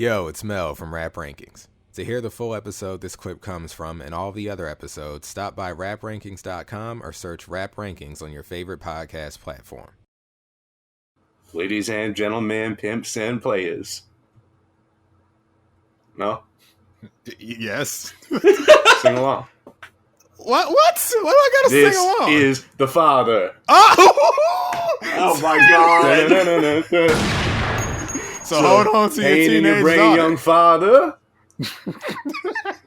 Yo, it's Mel from Rap Rankings. To hear the full episode this clip comes from and all the other episodes, stop by raprankings.com or search Rap Rankings on your favorite podcast platform. Ladies and gentlemen, pimps and players. No? Yes. Sing along. What? What do I gotta This sing along? is the father. Oh my God. So hold on to your pain in teenage your brain, daughter. young father.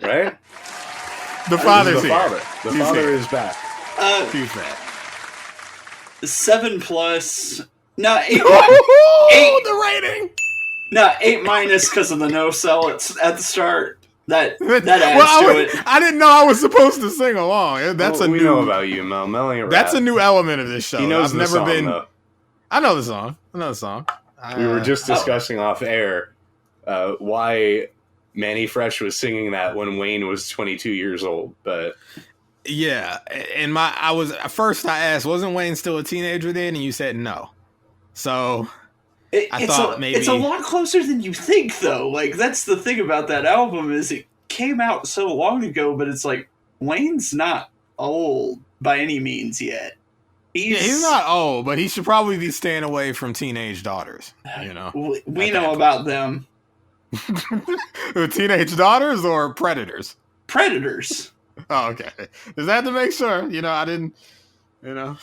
Right? The father's the here. father. The He's father here. is back. He's back. 7+. No, 8. The rating. No, 8- because of the no sell at the start. That adds to it. I didn't know I was supposed to sing along. That's we new. know about you, Mel. Mel ain't That's rap. a new element of this show. He knows I've the never song, been. though. I know the song. We were just discussing off air why Manny Fresh was singing that when Wayne was 22 years old. But yeah, and at first I asked, wasn't Wayne still a teenager then? And you said no. So I thought maybe it's a lot closer than you think, though. Like, that's the thing about that album is it came out so long ago, but it's like Wayne's not old by any means yet. He's not old, but he should probably be staying away from teenage daughters. You know, we know about them. Teenage daughters or predators? Predators. Oh, okay. Does that to make sure? You know, I didn't. You know,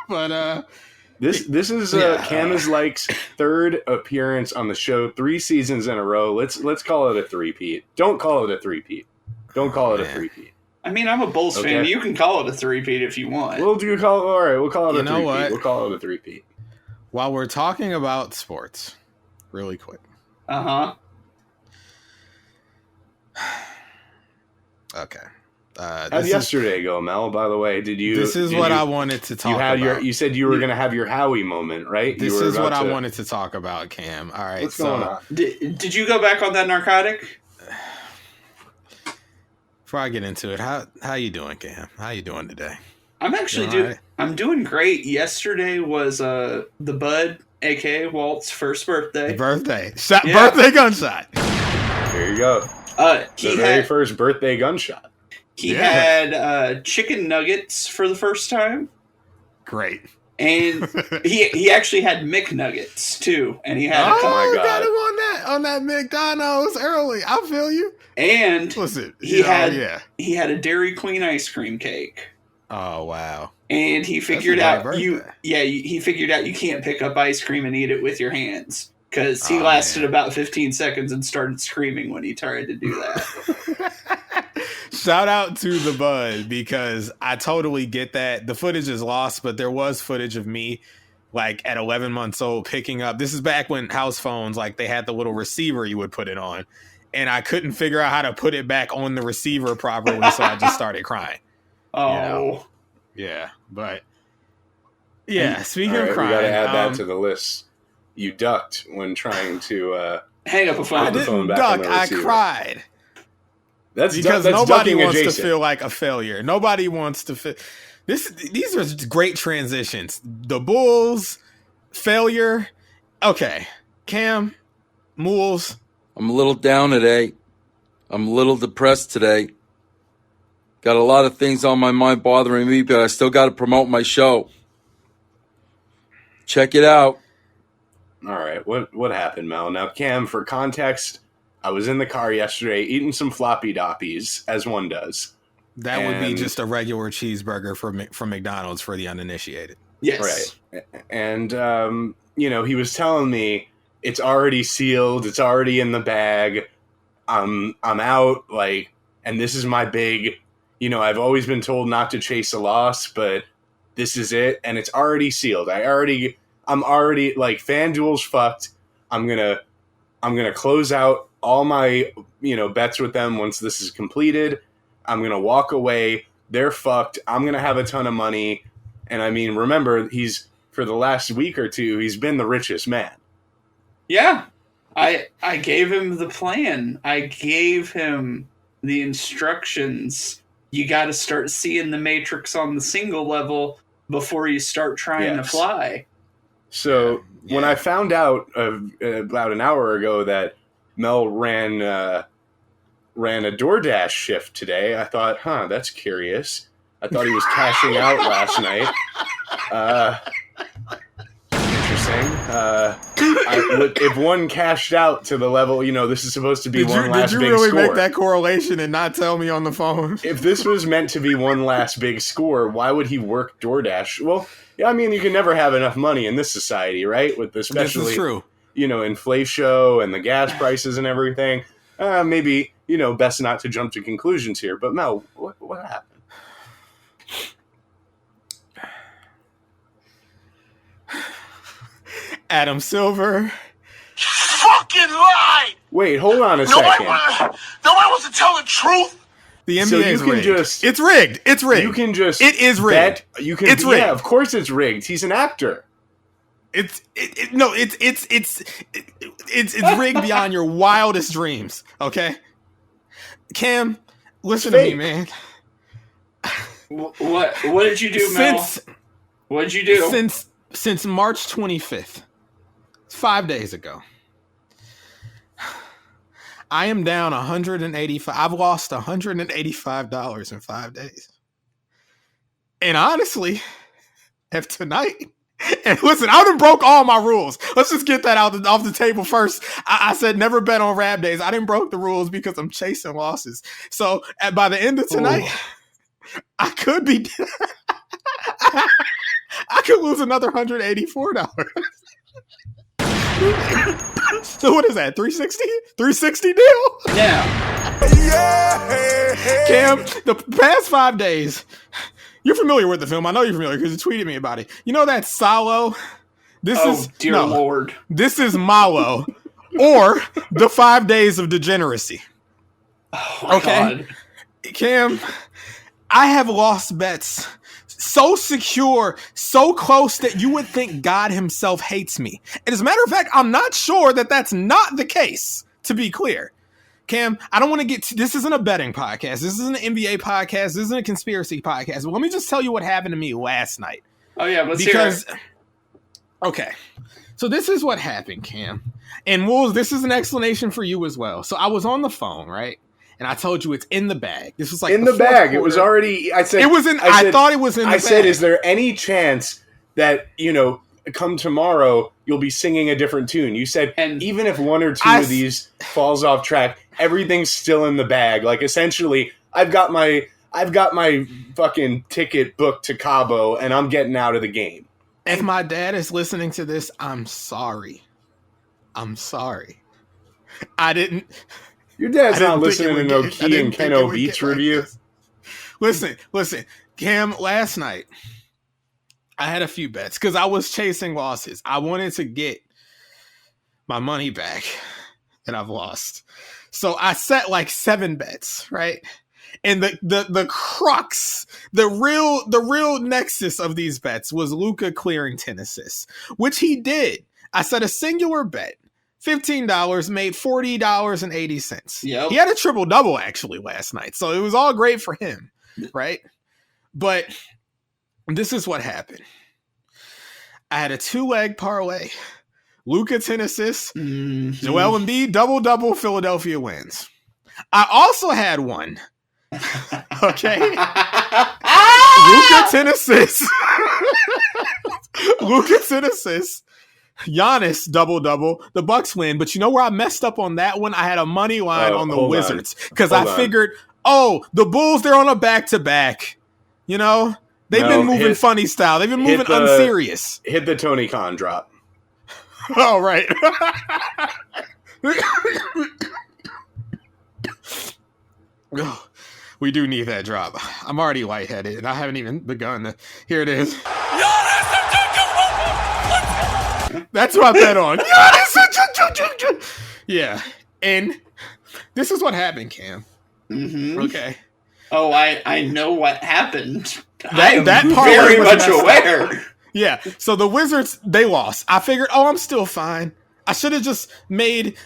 but this is Cam is Like's third appearance on the show, 3 seasons in a row. Let's call it a three-peat. Don't call it a three-peat. Don't call it a three-peat. I mean, I'm a Bulls fan. You can call it a three-peat if you want. All right, we'll call it a three-peat. What? We'll call it a three-peat. While we're talking about sports, really quick. Uh-huh. Okay. How'd yesterday go, Mel? By the way, This is what I wanted to talk about. You said you were going to have your Howie moment, right? This is what I wanted to talk about, Cam. All right. What's going on? Did you go back on that narcotic? Before I get into it, how you doing, Cam? How you doing today? I'm actually I'm doing great. Yesterday was the Bud, aka Walt's first birthday. Birthday gunshot. There you go. The very first birthday gunshot. He had chicken nuggets for the first time. Great. And he actually had McNuggets too, and he had got him on that McDonald's early. I feel you. And listen, he had a Dairy Queen ice cream cake. Oh wow! And he figured out he figured out you can't pick up ice cream and eat it with your hands because he lasted about 15 seconds and started screaming when he tried to do that. Shout out to the Bud because I totally get that. The footage is lost, but there was footage of me like at 11 months old picking up. This is back when house phones, like they had the little receiver you would put it on. And I couldn't figure out how to put it back on the receiver properly, so I just started crying. Oh. You know? Yeah, but... Yeah, speaking of crying... We gotta add that to the list. You ducked when trying to... hang up a phone. I didn't duck, I cried. That's nobody wants adjacent. to feel like a failure. Nobody wants to feel... These are great transitions. The Bulls, failure... Okay, Cam, Moulz... I'm a little down today. I'm a little depressed today. Got a lot of things on my mind bothering me, but I still got to promote my show. Check it out. All right. What happened, Mel? Now, Cam, for context, I was in the car yesterday eating some floppy doppies, as one does. That would be just a regular cheeseburger from McDonald's for the uninitiated. Yes. Right. And, he was telling me, it's already sealed. It's already in the bag. I'm out. And this is my big, I've always been told not to chase a loss, but this is it. And it's already sealed. I'm already FanDuel's fucked. I'm going to close out all my, bets with them once this is completed. I'm going to walk away. They're fucked. I'm going to have a ton of money. And I mean, remember, for the last week or two, he's been the richest man. Yeah, I gave him the plan. I gave him the instructions. You got to start seeing the matrix on the single level before you start trying to fly. So when I found out about an hour ago that Mel ran a DoorDash shift today. I thought, that's curious. I thought he was cashing out last night. Interesting. If one cashed out to the level, this is supposed to be one last big score. Did you really make that correlation and not tell me on the phone? If this was meant to be one last big score, why would he work DoorDash? Well, yeah, I mean, you can never have enough money in this society, right? With especially, this is true. Inflation and the gas prices and everything. Maybe, best not to jump to conclusions here. But Mel, what happened? Adam Silver. Fucking lie! Wait, hold on a second. Nobody wants to tell the truth. The NBA so you is can rigged. Just it's rigged. It's rigged. You can just it is rigged. You can. It's rigged. Yeah, of course it's rigged. He's an actor. It's rigged beyond your wildest dreams. Okay, Cam, listen to me, man. What did you do, Mel? What did you do? Since March 25th, 5 days ago, I am down $185. I've lost $185 in 5 days. And honestly, if tonight, and listen, I done broke all my rules. Let's just get that off the table first. I said never bet on rap days. I didn't broke the rules because I'm chasing losses. So by the end of tonight, I could be... I could lose another $184. So what is that? 360? 360 deal? Yeah. Cam, the past 5 days, you're familiar with the film. I know you're familiar because you tweeted me about it. You know that Salo? Dear Lord. This is Malo, or the 5 days of degeneracy. Oh, God. Cam, I have lost bets so secure, so close that you would think God himself hates me. And as a matter of fact, I'm not sure that that's not the case, to be clear. Cam, I don't want to get this isn't a betting podcast. This isn't an NBA podcast. This isn't a conspiracy podcast. But let me just tell you what happened to me last night. Oh, yeah, let's hear it. Okay, so this is what happened, Cam. And Moulz, this is an explanation for you as well. So I was on the phone, right? And I told you it's in the bag. This was like in the bag. Quarter. It was already. I said it was in. I thought it was in. The bag. I said, is there any chance that come tomorrow you'll be singing a different tune? You said, and even if one or two of these falls off track, everything's still in the bag. Like essentially, I've got my fucking ticket booked to Cabo, and I'm getting out of the game. If my dad is listening to this, I'm sorry. I'm sorry. I didn't. Your dad's not listening to no Key and Keno Beats review. Listen, Cam, last night, I had a few bets because I was chasing losses. I wanted to get my money back that I've lost. So I set like 7 bets, right? And the crux, the real nexus of these bets was Luka clearing 10 assists, which he did. I set a singular bet. $15 made $40.80. Yep. He had a triple-double actually last night, so it was all great for him, right? But this is what happened. I had a 2-leg parlay. Luka 10 assists, Joel Embiid double-double, Philadelphia wins. I also had one. Okay? Luka 10 assists. Luka 10 assists. Giannis double-double, the Bucks win. But you know where I messed up on that one? I had a money line on the Wizards because I figured, the Bulls, they're on a back-to-back. They've been moving funny style. They've been moving unserious. Hit the Tony Khan drop. All right. We do need that drop. I'm already lightheaded, and I haven't even begun. Here it is. That's what I bet on. Yeah. And this is what happened, Cam. Mm-hmm. Okay. Oh, I know what happened. That part very much aware. Yeah. So the Wizards, they lost. I figured, I'm still fine. I should have just made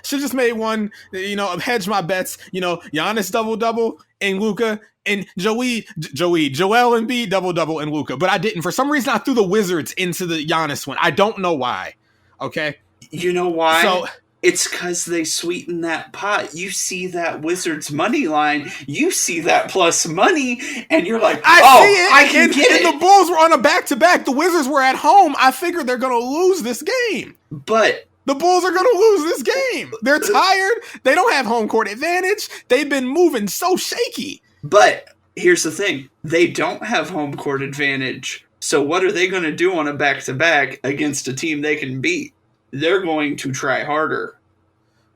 one, hedge my bets, Giannis double-double and Luka and Joel Embiid double-double and Luka. But I didn't. For some reason, I threw the Wizards into the Giannis one. I don't know why. Okay. You know why? So It's because they sweeten that pot. You see that Wizards money line, you see that plus money, and you're like, I see it. I can get it. And the Bulls were on a back-to-back. The Wizards were at home. I figured they're going to lose this game. But the Bulls are going to lose this game. They're tired. They don't have home court advantage. They've been moving so shaky. But here's the thing. They don't have home court advantage. So what are they going to do on a back-to-back against a team they can beat? They're going to try harder.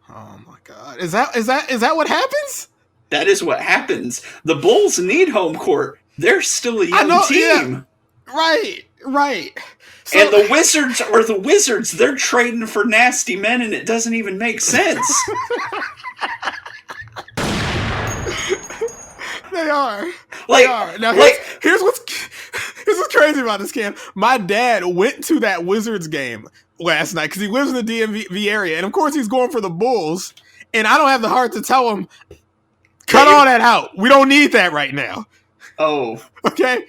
Oh my God. Is that what happens? That is what happens. The Bulls need home court. They're still a young team. Yeah. Right. So, and the Wizards are the Wizards. They're trading for nasty men, and it doesn't even make sense. They are. Now here's what's crazy about this, Cam. My dad went to that Wizards game last night because he lives in the DMV area, and of course he's going for the Bulls. And I don't have the heart to tell him, cut all that out. We don't need that right now. Oh, okay.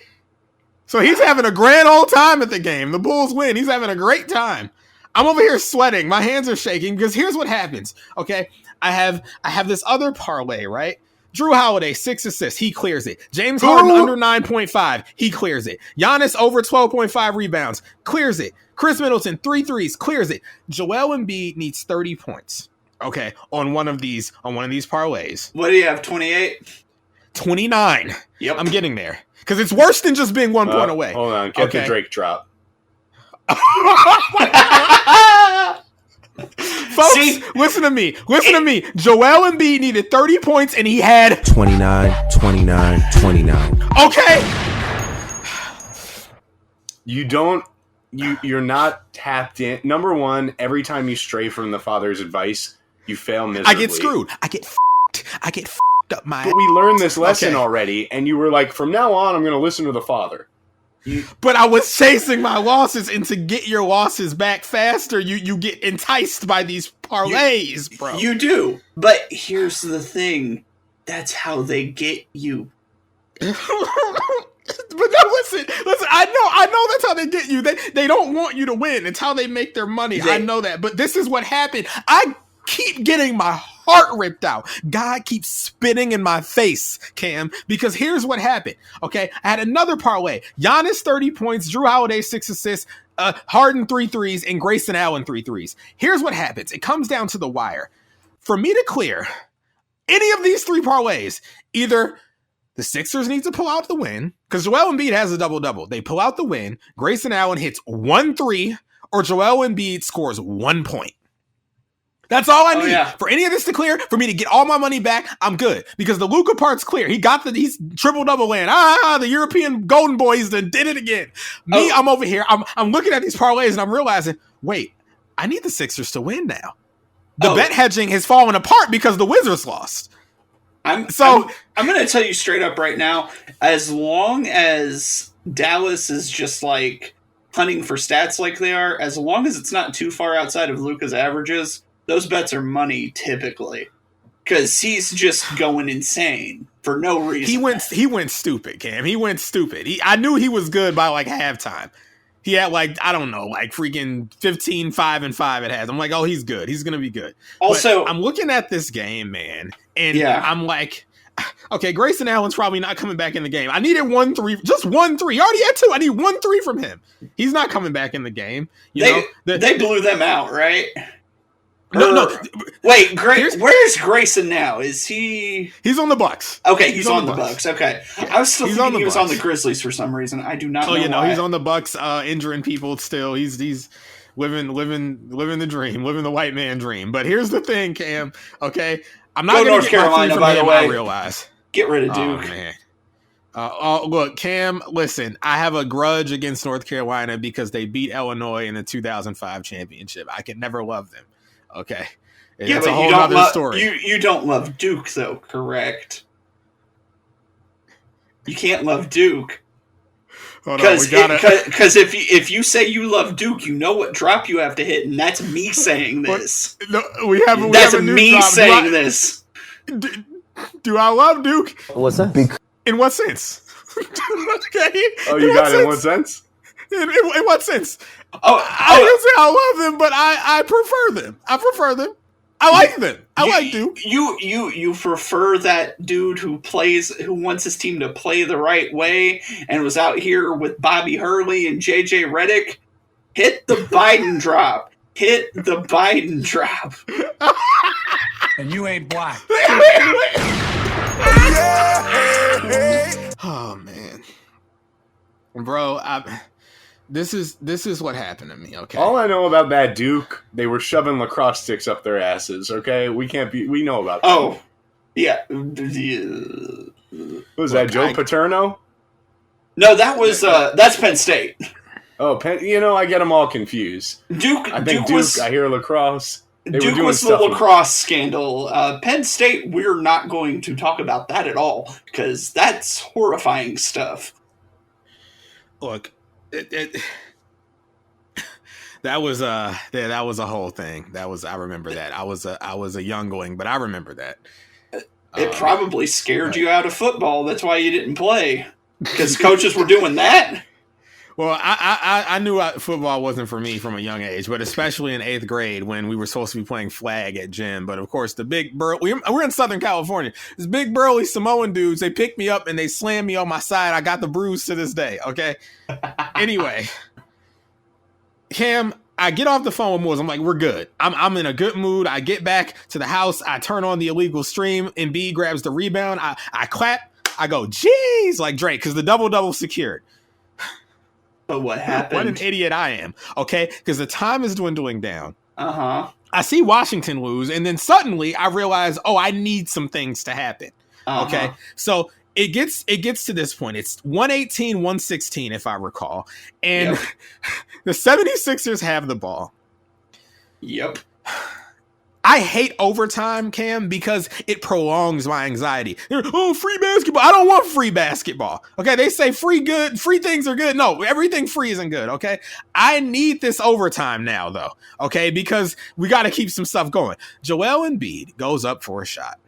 So he's having a grand old time at the game. The Bulls win. He's having a great time. I'm over here sweating. My hands are shaking because here's what happens. Okay, I have this other parlay, right? Drew Holiday, 6 assists. He clears it. James Harden under 9.5. He clears it. Giannis over 12.5 rebounds. Clears it. Chris Middleton, 3 threes. Clears it. Joel Embiid needs 30 points. Okay, on one of these parlays. What do you have, 28? 29. Yep. I'm getting there. Because it's worse than just being 1 point away. Hold on. Get the Drake drop. Folks, listen to me. Joel Embiid needed 30 points and he had 29. Okay. You're not tapped in. Number one, every time you stray from the father's advice, you fail miserably. I get screwed. I get f***ed up my ass. But we learned this lesson already, and you were like, from now on, I'm going to listen to the father. But I was chasing my losses, and to get your losses back faster, you get enticed by these parlays, bro. You do. But here's the thing. That's how they get you. But no, listen. I know that's how they get you. They don't want you to win. It's how they make their money. I know that. But this is what happened. I keep getting my heart ripped out. God keeps spitting in my face, Cam, because here's what happened. Okay, I had another parlay. Giannis 30 points, Drew Holiday 6 assists, Harden 3 threes, and Grayson Allen 3 threes. Here's what happens. It comes down to the wire. For me to clear any of these 3 parlays, either the Sixers need to pull out the win, because Joel Embiid has a double-double. They pull out the win, Grayson Allen hits 1 3, or Joel Embiid scores 1 point. That's all I need. For any of this to clear, for me to get all my money back, I'm good. Because the Luka part's clear. He's triple-double land. The European golden boy, he's done did it again. I'm over here. I'm looking at these parlays and I'm realizing, wait, I need the Sixers to win now. The bet hedging has fallen apart because the Wizards lost. I'm going to tell you straight up right now, as long as Dallas is just like hunting for stats like they are, as long as it's not too far outside of Luka's averages, those bets are money typically, because he's just going insane for no reason. He went stupid, Cam. He went stupid. I knew he was good by like halftime. He had freaking 15, 5 and 5 at half. I'm like, oh, he's good. He's gonna be good. Also, but I'm looking at this game, man, and I'm like, okay, Grayson Allen's probably not coming back in the game. I needed 1 3, just 1 3. He already had 2. I need 1 3 from him. He's not coming back in the game. They blew them out, right? No. Wait, where's Grayson now? Is he? He's on the Bucks. Okay, he's on the Bucks. Okay, yeah. I was still thinking he was on the Grizzlies for some reason. I do not know. No, he's on the Bucks, injuring people still. He's living the dream, living the white man dream. But here's the thing, Cam. Okay, I'm not going to North Carolina. By the way, I realize. Get rid of Duke. Oh, man. Look, Cam, listen, I have a grudge against North Carolina because they beat Illinois in the 2005 championship. I can never love them. Okay. It's a whole other story. You don't love Duke, though, correct? You can't love Duke. Because if you say you love Duke, you know what drop you have to hit, and that's me saying this. That's me saying this. Do I love Duke? What's that? In what sense? Okay. Oh, you got it in what sense? In what sense? I didn't say I love them, but I prefer them. I like them. I like Duke. You prefer that dude who wants his team to play the right way and was out here with Bobby Hurley and JJ Redick? Hit the Biden drop. Hit the Biden drop. And you ain't black. Oh man, bro, this is what happened to me. Okay, All I know about that Duke, they were shoving lacrosse sticks up their asses. Okay, we know about that. Oh, yeah. Was that Joe Paterno? No, that's Penn State. Oh, I get them all confused. Duke was. I hear lacrosse. Duke was the lacrosse scandal. Penn State, we're not going to talk about that at all because that's horrifying stuff. Look, that was a whole thing. I remember that. I was a youngling, but I remember that. It probably scared you out of football. That's why you didn't play because coaches were doing that. Well, I knew football wasn't for me from a young age, but especially in 8th grade when we were supposed to be playing flag at gym. But of course, the big we're in Southern California. These big burly Samoan dudes, they picked me up and they slammed me on my side. I got the bruise to this day. Okay. Anyway, Cam, I get off the phone with Moulz. I'm like, we're good. I'm in a good mood. I get back to the house. I turn on the illegal stream. Embiid grabs the rebound. I clap. I go, geez, like Drake, because the double secured. But what happened? What an idiot I am. Okay, because the time is dwindling down. I see Washington lose, and then suddenly I realize, I need some things to happen. Okay, so it gets to this point. It's 118-116, if I recall. And the 76ers have the ball. Yep. I hate overtime, Cam, because it prolongs my anxiety. Free basketball. I don't want free basketball. Okay, they say free things are good. No, everything free isn't good, okay? I need this overtime now, though, okay, because we got to keep some stuff going. Joel Embiid goes up for a shot.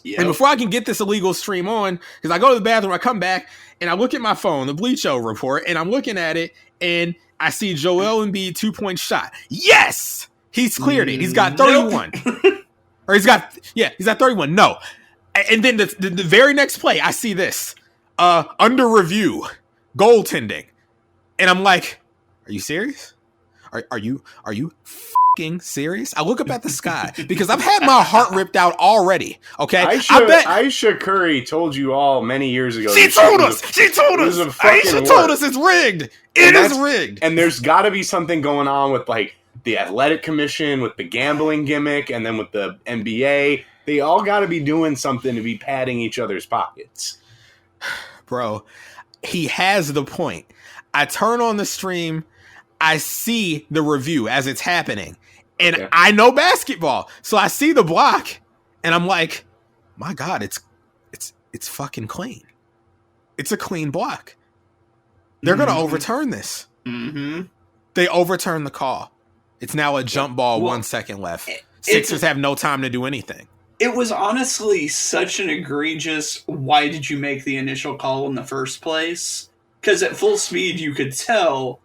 Yep. And before I can get this illegal stream on, because I go to the bathroom, I come back, and I look at my phone, the Bleach Show report, and I'm looking at it, and I see Joel Embiid 2-point shot. Yes! He's cleared it. He's got 31. Nope. Or he's got 31. No. And then the very next play, I see this. Under review. Goaltending. And I'm like, are you serious? Are you fucking serious? I look up at the sky because I've had my heart ripped out already. Okay? Aisha Curry told you all many years ago. She told us. Aisha told us it's rigged. It is rigged. And there's got to be something going on with like the athletic commission, with the gambling gimmick, and then with the NBA. They all got to be doing something to be padding each other's pockets. Bro, he has the point. I turn on the stream. I see the review as it's happening. And I know basketball. So I see the block. And I'm like, my God, it's fucking clean. It's a clean block. They're going to overturn this. Mm-hmm. They overturn the call. It's now a jump ball, 1 second left. Sixers have no time to do anything. It was honestly such an egregious, why did you make the initial call in the first place? Because at full speed, you could tell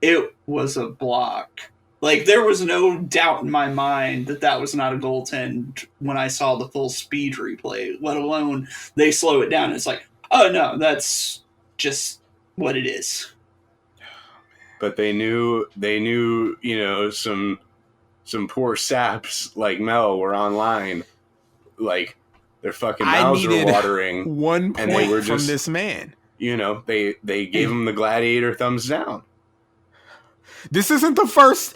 it was a block. Like, there was no doubt in my mind that was not a goaltend when I saw the full speed replay, let alone they slow it down. It's like, oh no, that's just what it is. But they knew, some poor saps like Mel were online, like their fucking mouths were watering. 1 point and they were from this man. They gave him the gladiator thumbs down. This isn't the first.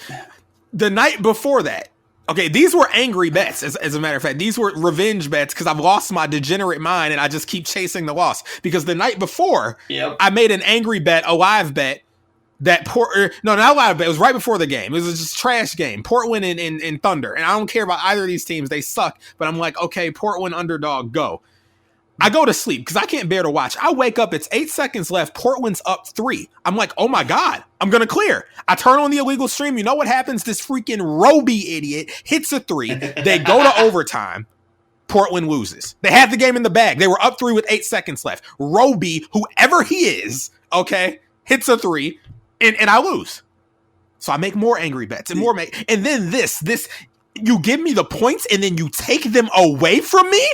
The night before that. Okay, these were angry bets, as a matter of fact. These were revenge bets because I've lost my degenerate mind and I just keep chasing the loss. Because the night before, I made an angry bet, a live bet, that not a live bet. It was right before the game. It was just a trash game. Portland and Thunder. And I don't care about either of these teams. They suck. But I'm like, okay, Portland underdog, go. I go to sleep because I can't bear to watch. I wake up. It's 8 seconds left. Portland's up 3. I'm like, oh my God, I'm going to clear. I turn on the illegal stream. You know what happens? This freaking Roby idiot hits a 3. They go to overtime. Portland loses. They had the game in the bag. They were up 3 with 8 seconds left. Roby, whoever he is, okay, hits a 3 and I lose. So I make more angry bets and more and then this You give me the points and then you take them away from me?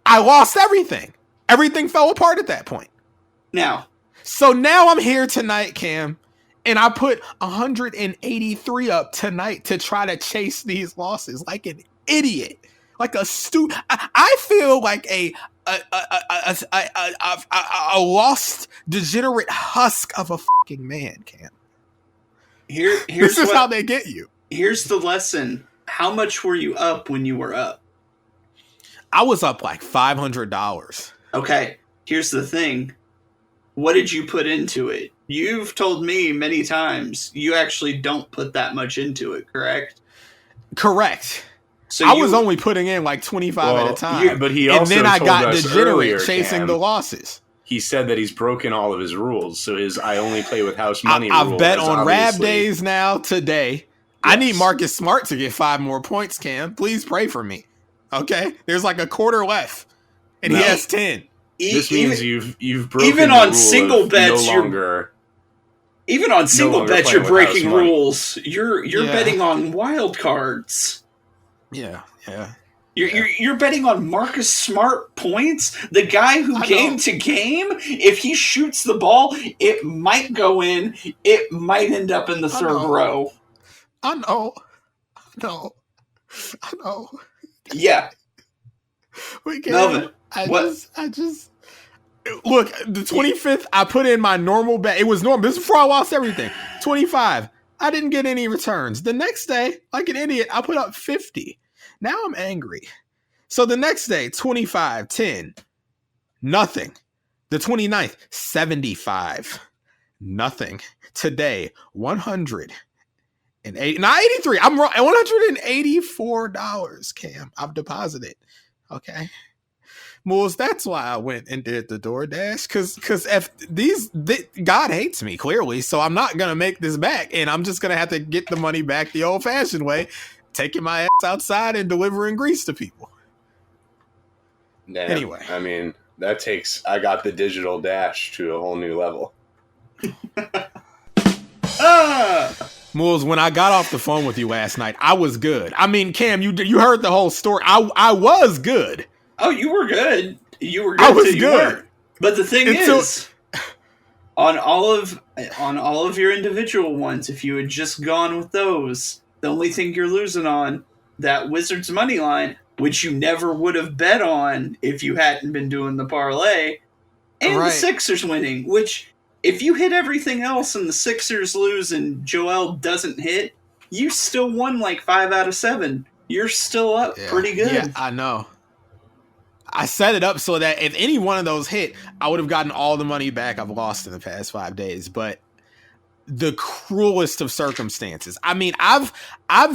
I lost everything. Everything fell apart at that point. Now. So now I'm here tonight, Cam, and I put 183 up tonight to try to chase these losses like an idiot, like a I feel like a lost, degenerate husk of a fucking man, Cam. Here's this is how they get you. Here's the lesson. How much were you up when you were up? I was up like $500. Okay, here's the thing. What did you put into it? You've told me many times you actually don't put that much into it, correct? Correct. So I was only putting in like 25 at a time. But he also and then I told got us degenerate earlier, chasing Cam, the losses. He said that he's broken all of his rules. So his I only play with house money rule. I've bet on Rab obviously... days now today. Yes. I need Marcus Smart to get 5 more points, Cam. Please pray for me. Okay? There's like a quarter left. And he has 10. This means you've broken even the on rule single bets. Even on single bets, you're breaking rules. You're betting on wild cards. Yeah. You're betting on Marcus Smart points. The guy who game to game, if he shoots the ball, it might go in. It might end up in the third row. I know. Yeah. Melvin, I just look, the 25th, I put in my normal bet. It was normal. This is before I lost everything. 25. I didn't get any returns. The next day, like an idiot, I put up 50. Now I'm angry. So the next day, 25, 10, nothing. The 29th, 75, nothing. Today, 180, not 83. I'm wrong. $184, Cam. I've deposited. Okay. Moulz, that's why I went and did the DoorDash, because if God hates me clearly, so I'm not gonna make this back, and I'm just gonna have to get the money back the old-fashioned way, taking my ass outside and delivering grease to people. Damn. Anyway, I mean I got the digital dash to a whole new level. Moulz, when I got off the phone with you last night, I was good. I mean, Cam, you heard the whole story. I was good. Oh, you were good. You were good. I was good. But the thing is, on all of your individual ones, if you had just gone with those, the only thing you're losing on that Wizards money line, which you never would have bet on if you hadn't been doing the parlay, and the Sixers winning, which if you hit everything else and the Sixers lose and Joel doesn't hit, you still won like 5 out of 7. You're still up pretty good. Yeah, I know. I set it up so that if any one of those hit, I would have gotten all the money back I've lost in the past 5 days. But the cruelest of circumstances. I mean, I've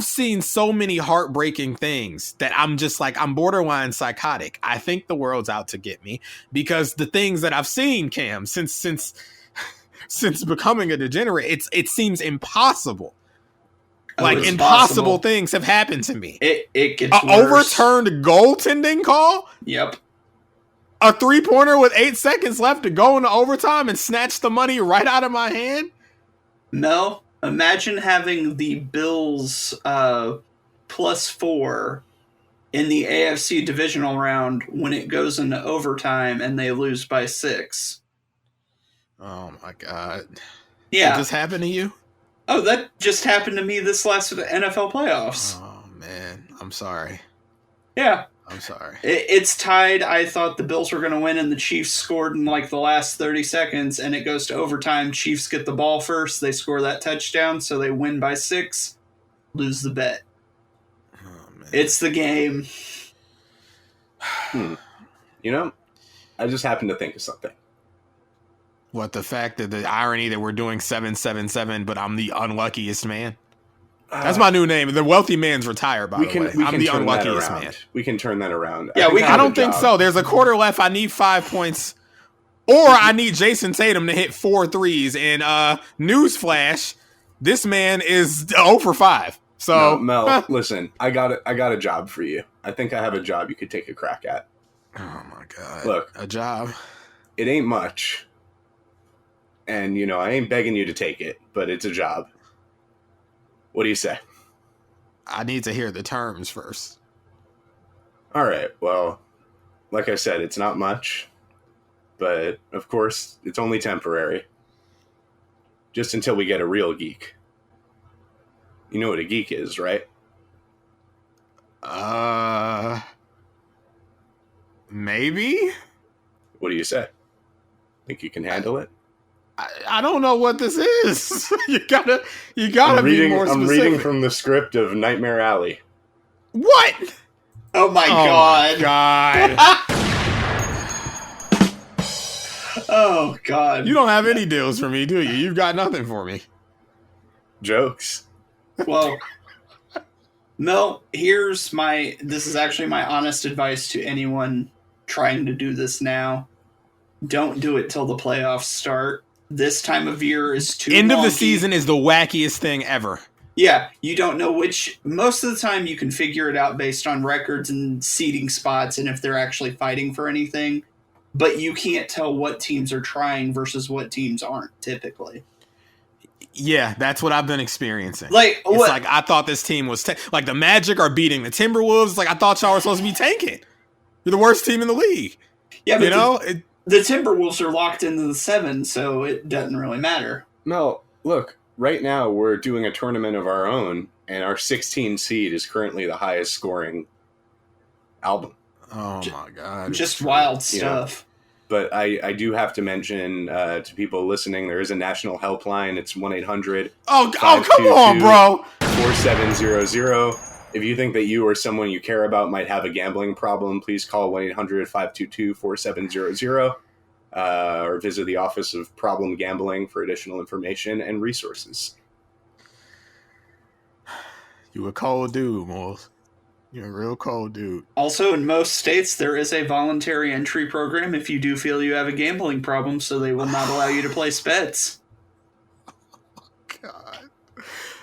seen so many heartbreaking things that I'm just like, I'm borderline psychotic. I think the world's out to get me because the things that I've seen, Cam, since becoming a degenerate, it seems impossible. Like impossible things have happened to me. It gets worse. Overturned goaltending call. Yep. A 3-pointer with 8 seconds left to go into overtime and snatch the money right out of my hand. Mel, imagine having the Bills +4 in the AFC divisional round when it goes into overtime and they lose by 6. Oh my God. Yeah. Did this happen to you? Oh, that just happened to me this last NFL playoffs. Oh, man. I'm sorry. Yeah. I'm sorry. It's tied. I thought the Bills were going to win, and the Chiefs scored in like the last 30 seconds, and it goes to overtime. Chiefs get the ball first. They score that touchdown, so they win by 6. Lose the bet. Oh, man. It's the game. You know, I just happened to think of something. What, the fact that the irony that we're doing 777, but I'm the unluckiest man? That's my new name. The wealthy man's retired, by the way. I'm the unluckiest man. We can turn that around. Yeah, I don't think so. There's a quarter left. I need 5 points. Or I need Jason Tatum to hit 4 threes. And newsflash, this man is 0 for 5. So, no, Mel, listen, I got a job for you. I think I have a job you could take a crack at. Oh, my God. Look. A job. It ain't much. And, you know, I ain't begging you to take it, but it's a job. What do you say? I need to hear the terms first. All right. Well, like I said, it's not much, but of course, it's only temporary. Just until we get a real geek. You know what a geek is, right? Maybe? What do you say? Think you can handle it? I don't know what this is. you gotta be more specific. I'm reading from the script of Nightmare Alley. What? Oh my god. God. Oh god. You don't have any deals for me, do you? You've got nothing for me. Jokes. Well, Mel, this is actually my honest advice to anyone trying to do this now. Don't do it till the playoffs start. This time of year is too End wonky. of the season is the wackiest thing ever. Yeah, you don't know most of the time you can figure it out based on records and seeding spots and if they're actually fighting for anything. But you can't tell what teams are trying versus what teams aren't, typically. Yeah, that's what I've been experiencing. Like, it's like I thought this team was like the Magic are beating the Timberwolves. Like I thought y'all were supposed to be tanking. You're the worst team in the league. Yeah, but you know the Timberwolves are locked into the 7, so it doesn't really matter. No, look, right now we're doing a tournament of our own, and our 16 seed is currently the highest scoring album. Oh my god! Just wild stuff. But I do have to mention to people listening, there is a national helpline. It's 1-800. Oh, come on, bro! 4700. If you think that you or someone you care about might have a gambling problem, please call 1-800-522-4700 or visit the Office of Problem Gambling for additional information and resources. You a cold dude, Moulz. You're a real cold dude. Also, in most states, there is a voluntary entry program if you do feel you have a gambling problem, so they will not allow you to place bets. God.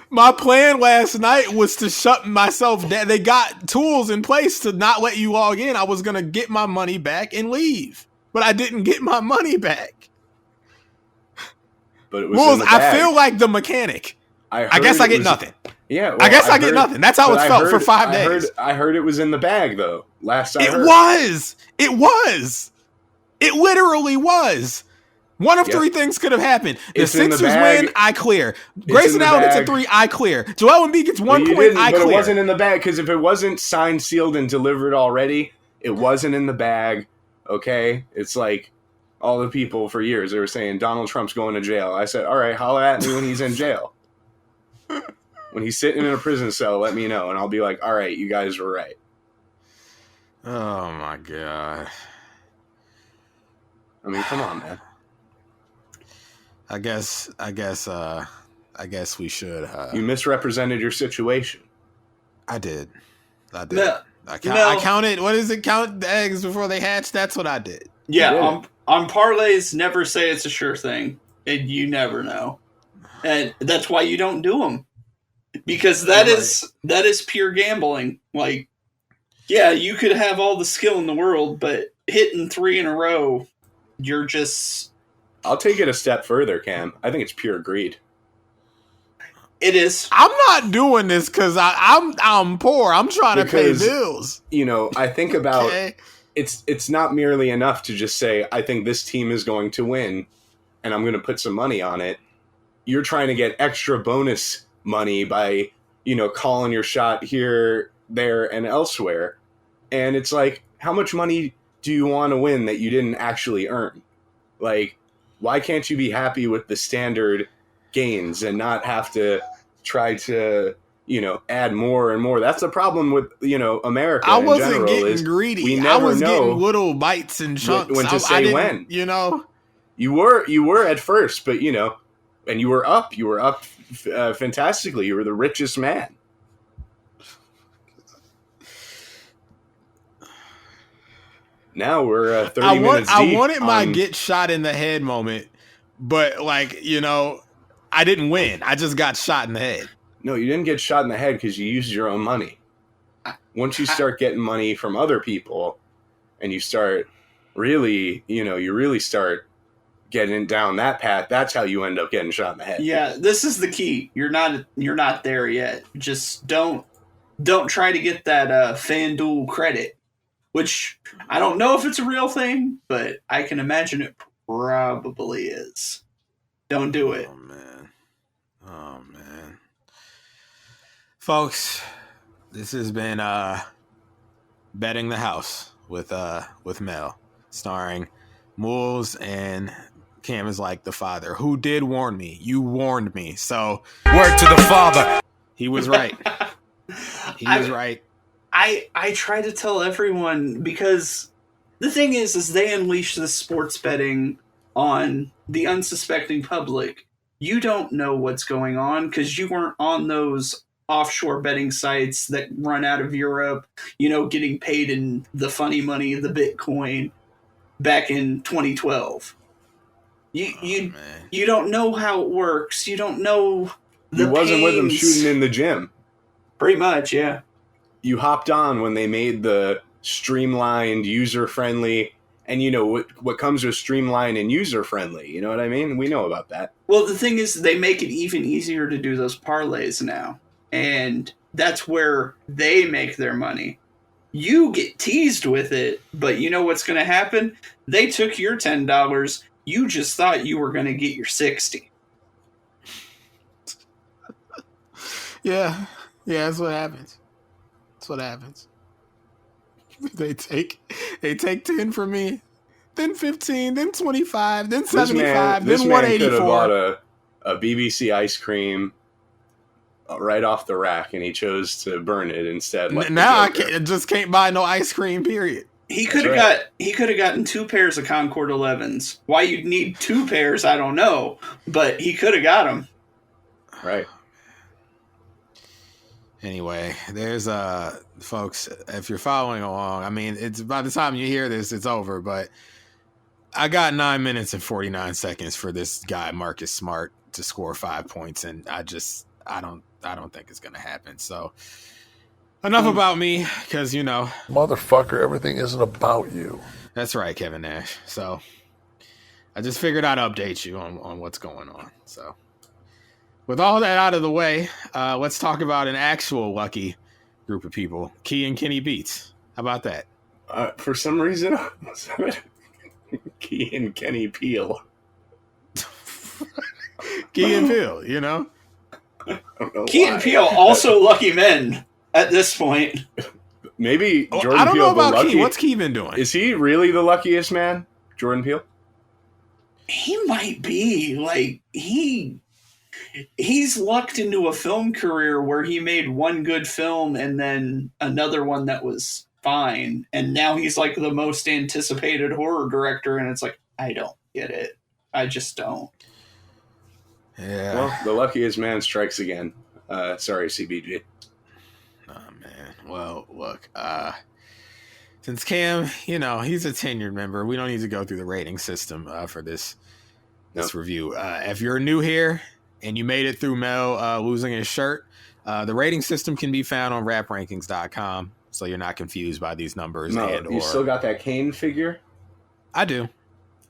My plan last night was to shut myself down. They got tools in place to not let you log in. I was going to get my money back and leave. But I didn't get my money back. But it was Moulz, in the bag. I feel like the mechanic. I guess I get nothing. Yeah, well, I guess I get nothing. That's how it's felt for 5 days. I heard it was in the bag, though. Last I heard. It was. It literally was. One of three things could have happened. The Sixers win, I clear. Grayson Allen gets a 3, I clear. Joel Embiid gets 1 point, I clear. But it wasn't in the bag, because if it wasn't signed, sealed, and delivered already, it wasn't in the bag, okay? It's like all the people for years, they were saying, Donald Trump's going to jail. I said, all right, holler at me when he's in jail. When he's sitting in a prison cell, let me know, and I'll be like, all right, you guys were right. Oh, my God. I mean, come on, man. I guess we should. You misrepresented your situation. I did. No, I counted. What is it? Count the eggs before they hatch. That's what I did. Yeah, on parlays, never say it's a sure thing, and you never know, and that's why you don't do them, because that is pure gambling. Like, yeah, you could have all the skill in the world, but hitting 3 in a row, you're just. I'll take it a step further, Cam. I think it's pure greed. It is. I'm not doing this because I'm poor. I'm trying to pay bills. You know, I think about it's not merely enough to just say, I think this team is going to win and I'm going to put some money on it. You're trying to get extra bonus money by, calling your shot here, there, and elsewhere. And it's like, how much money do you want to win that you didn't actually earn? Like, why can't you be happy with the standard gains and not have to try to, add more and more? That's the problem with, America. I wasn't getting greedy. I was getting little bites and chunks. When to say when. You were at first, but, and you were up. You were up fantastically. You were the richest man. Now we're 30 minutes deep. I wanted my get shot in the head moment, but I didn't win. I just got shot in the head. No, you didn't get shot in the head because you used your own money. Once you start getting money from other people and you start really, you really start getting down that path, that's how you end up getting shot in the head. Yeah, this is the key. You're not there yet. Just don't don't try to get that FanDuel credit, which I don't know if it's a real thing, but I can imagine it probably is. Don't do it. Oh man. Oh man. Folks, this has been Betting the House with Mel, starring Moulz, and Cam is like the father who did warn me. You warned me. So Word to the father. he was right. He was right. I try to tell everyone, because the thing is they unleash the sports betting on the unsuspecting public. You don't know what's going on because you weren't on those offshore betting sites that run out of Europe, getting paid in the funny money, the Bitcoin, back in 2012. You don't know how it works. You don't know the You wasn't with them pains. shooting in the gym. Pretty much, yeah. You hopped on when they made the streamlined, user-friendly, and what comes with streamlined and user-friendly. You know what I mean? We know about that. Well, the thing is, they make it even easier to do those parlays now. And that's where they make their money. You get teased with it, but you know what's going to happen? They took your $10. You just thought you were going to get your 60. Yeah, that's what happens. That's what happens. They take 10 from me, then 15, then 25, then 75, This then man could have 184. bought a BBC ice cream right off the rack, and he chose to burn it instead. Like Now I can't buy no ice cream. Period. He could have gotten 2 pairs of Concord 11s. Why you'd need 2 pairs, I don't know, but he could have got them. Right. Anyway, there's folks, if you're following along, I mean, it's by the time you hear this, it's over, but I got 9 minutes and 49 seconds for this guy Marcus Smart to score 5 points, and I don't think it's gonna happen. So enough about me, because Motherfucker, everything isn't about you. that's right, Kevin Nash. So I just figured I'd update you on what's going on. So with all that out of the way, let's talk about an actual lucky group of people. Key and Kenny Beats. How about that? For some reason, Key and Kenny Peel. Key and Peel, I don't know Key why. and Peele, also lucky men at this point. Maybe Jordan I don't Peele know about the lucky. Key. What's Key been doing? Is he really the luckiest man? Jordan Peele? He might be. Like, he's lucked into a film career where he made one good film and then another one that was fine. And now he's like the most anticipated horror director. And it's like, I don't get it. I just don't. Yeah. Well, the luckiest man strikes again. Sorry, CBG. Oh, man. Well, look, since Cam, he's a tenured member, we don't need to go through the rating system for this review. If you're new here and you made it through Mel losing his shirt, the rating system can be found on raprankings.com, so you're not confused by these numbers. No, you still got that Kane figure? I do.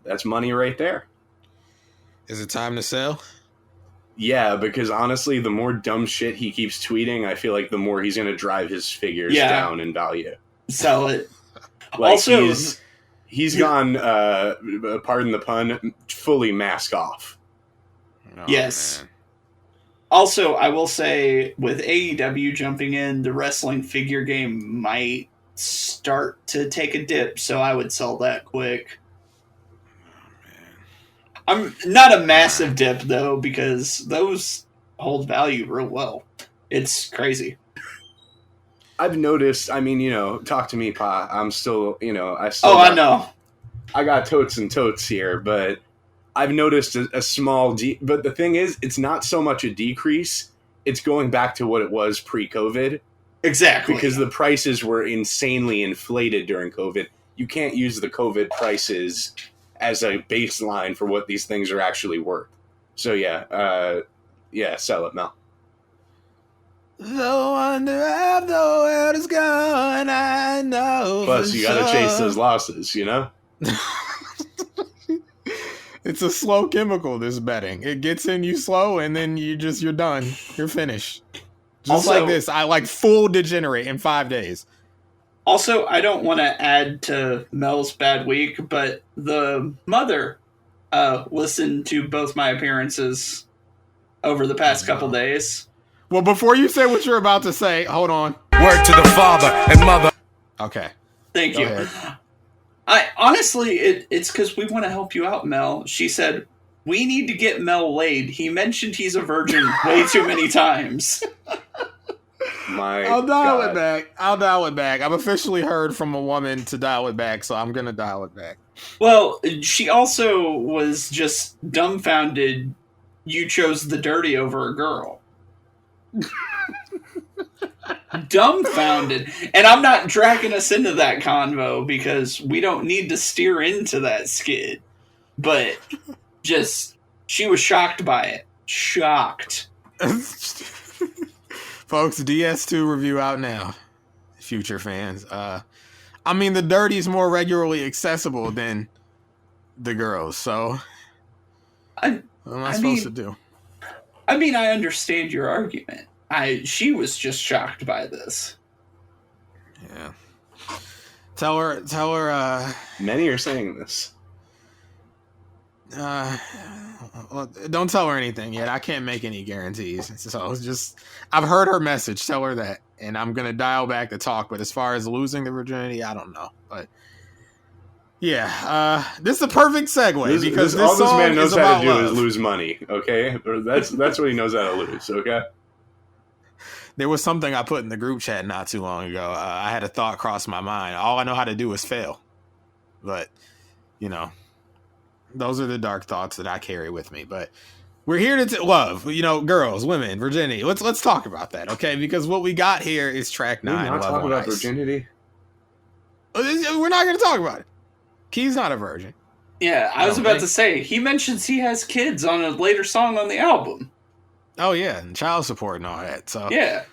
That's money right there. Is it time to sell? Yeah, because honestly, the more dumb shit he keeps tweeting, I feel like the more he's going to drive his figures down in value. Sell it. Like Also, he's gone, pardon the pun, fully mask off. Oh, yes. man. Also, I will say, with AEW jumping in, the wrestling figure game might start to take a dip, so I would sell that quick. I'm not a massive dip, though, because those hold value real well. It's crazy. I've noticed, talk to me, Pa. I'm still, I know. I got totes and totes here, but I've noticed a small but the thing is, it's not so much a decrease. It's going back to what it was pre-COVID. Exactly. Because the prices were insanely inflated during COVID. You can't use the COVID prices as a baseline for what these things are actually worth. So sell it, Mel. The wonder of the world is gone, I know. Plus, you got to chase those losses, It's a slow chemical, this betting. It gets in you slow, and then you're done. You're finished. Just Also- like this, I like full degenerate in 5 days. Also, I don't want to add to Mel's bad week, but the mother listened to both my appearances over the past couple days. Well, before you say what you're about to say, hold on. Word to the father and mother. Okay. Thank Go you. ahead. I honestly, it's because we want to help you out, Mel. She said we need to get Mel laid. He mentioned he's a virgin way too many times. I'll dial it back. I've officially heard from a woman to dial it back, so I'm gonna dial it back. Well, she also was just dumbfounded. You chose the dirty over a girl. Dumbfounded. And I'm not dragging us into that convo because we don't need to steer into that skid. But just, she was shocked by it. Shocked. Folks, DS2 review out now. Future fans. I mean, the dirty's more regularly accessible than the girls, so what am I supposed to do? I mean, I understand your argument. She was just shocked by this. Yeah. Tell her, Many are saying this. well, don't tell her anything yet. I can't make any guarantees. So it's just, I've heard her message. Tell her that, and I'm gonna dial back the talk. But as far as losing the virginity, I don't know. But yeah, this is a perfect segue because all this this song man knows is how about to do love. is lose money. Okay, that's what he knows how to lose. Okay. There was something I put in the group chat not too long ago. I had a thought cross my mind. All I know how to do is fail. But you know, those are the dark thoughts that I carry with me. But we're here to love, girls, women, virginity. Let's talk about that, okay? Because what we got here is track 9. Can we not Love talk on about Ice. virginity? We're not going to talk about it. Key's not a virgin. Yeah, I was about to say, he mentions he has kids on a later song on the album. Oh yeah, and child support and all that. So Yeah.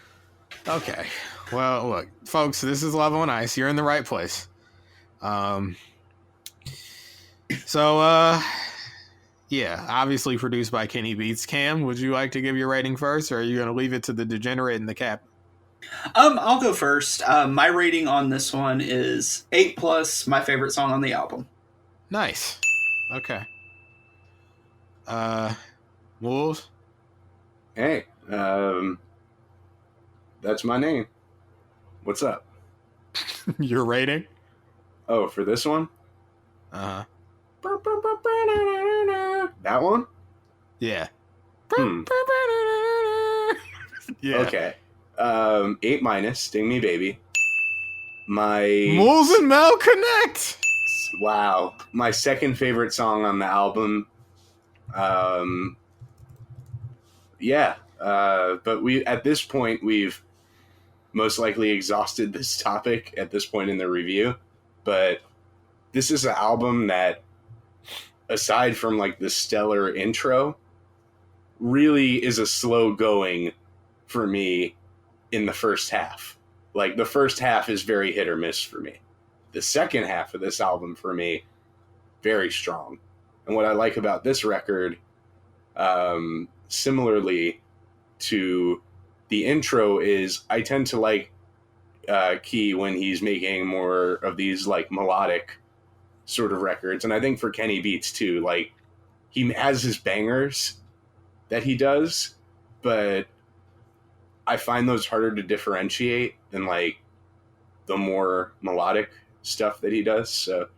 okay. Well, look, folks, this is Love on Ice. You're in the right place. Yeah, obviously produced by Kenny Beats. Cam, would you like to give your rating first, or are you going to leave it to the degenerate and the cap? I'll go first. My rating on this one is 8+, my favorite song on the album. Nice. Okay. Moulz? Hey, that's my name. What's up? Your rating? Oh, for this one? Uh-huh. That one? Yeah. Yeah. Okay. 8-, Sting Me Baby. My Moulz and Mel connect. Wow. My second favorite song on the album. Yeah. But at this point we've most likely exhausted this topic at this point in the review. But this is an album that, aside from like the stellar intro, really is a slow going for me in the first half. Like the first half is very hit or miss for me. The second half of this album for me, very strong. And what I like about this record, similarly to the intro, is I tend to like Key when he's making more of these like melodic sort of records. And I think for Kenny Beats too, like he has his bangers that he does, but I find those harder to differentiate than like the more melodic stuff that he does. So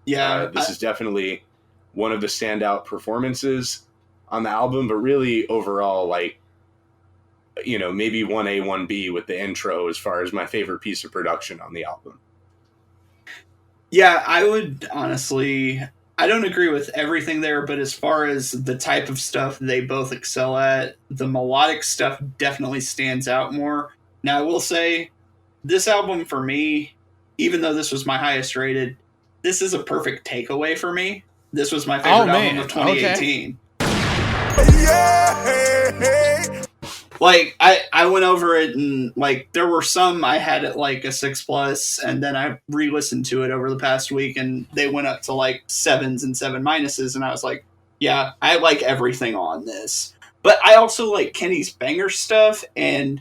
Yeah. this is definitely one of the standout performances on the album, but really overall, like, maybe 1A, 1B with the intro as far as my favorite piece of production on the album. Yeah, I would honestly, I don't agree with everything there, but as far as the type of stuff they both excel at, the melodic stuff definitely stands out more. Now, I will say, this album for me, even though this was my highest rated, this is a perfect takeaway for me. This was my favorite album of 2018. Yeah. Like, I went over it and, like, there were some I had at, like, a 6+, and then I re-listened to it over the past week, and they went up to, like, 7s and 7-, and I was like, yeah, I like everything on this. But I also like Kenny's banger stuff, and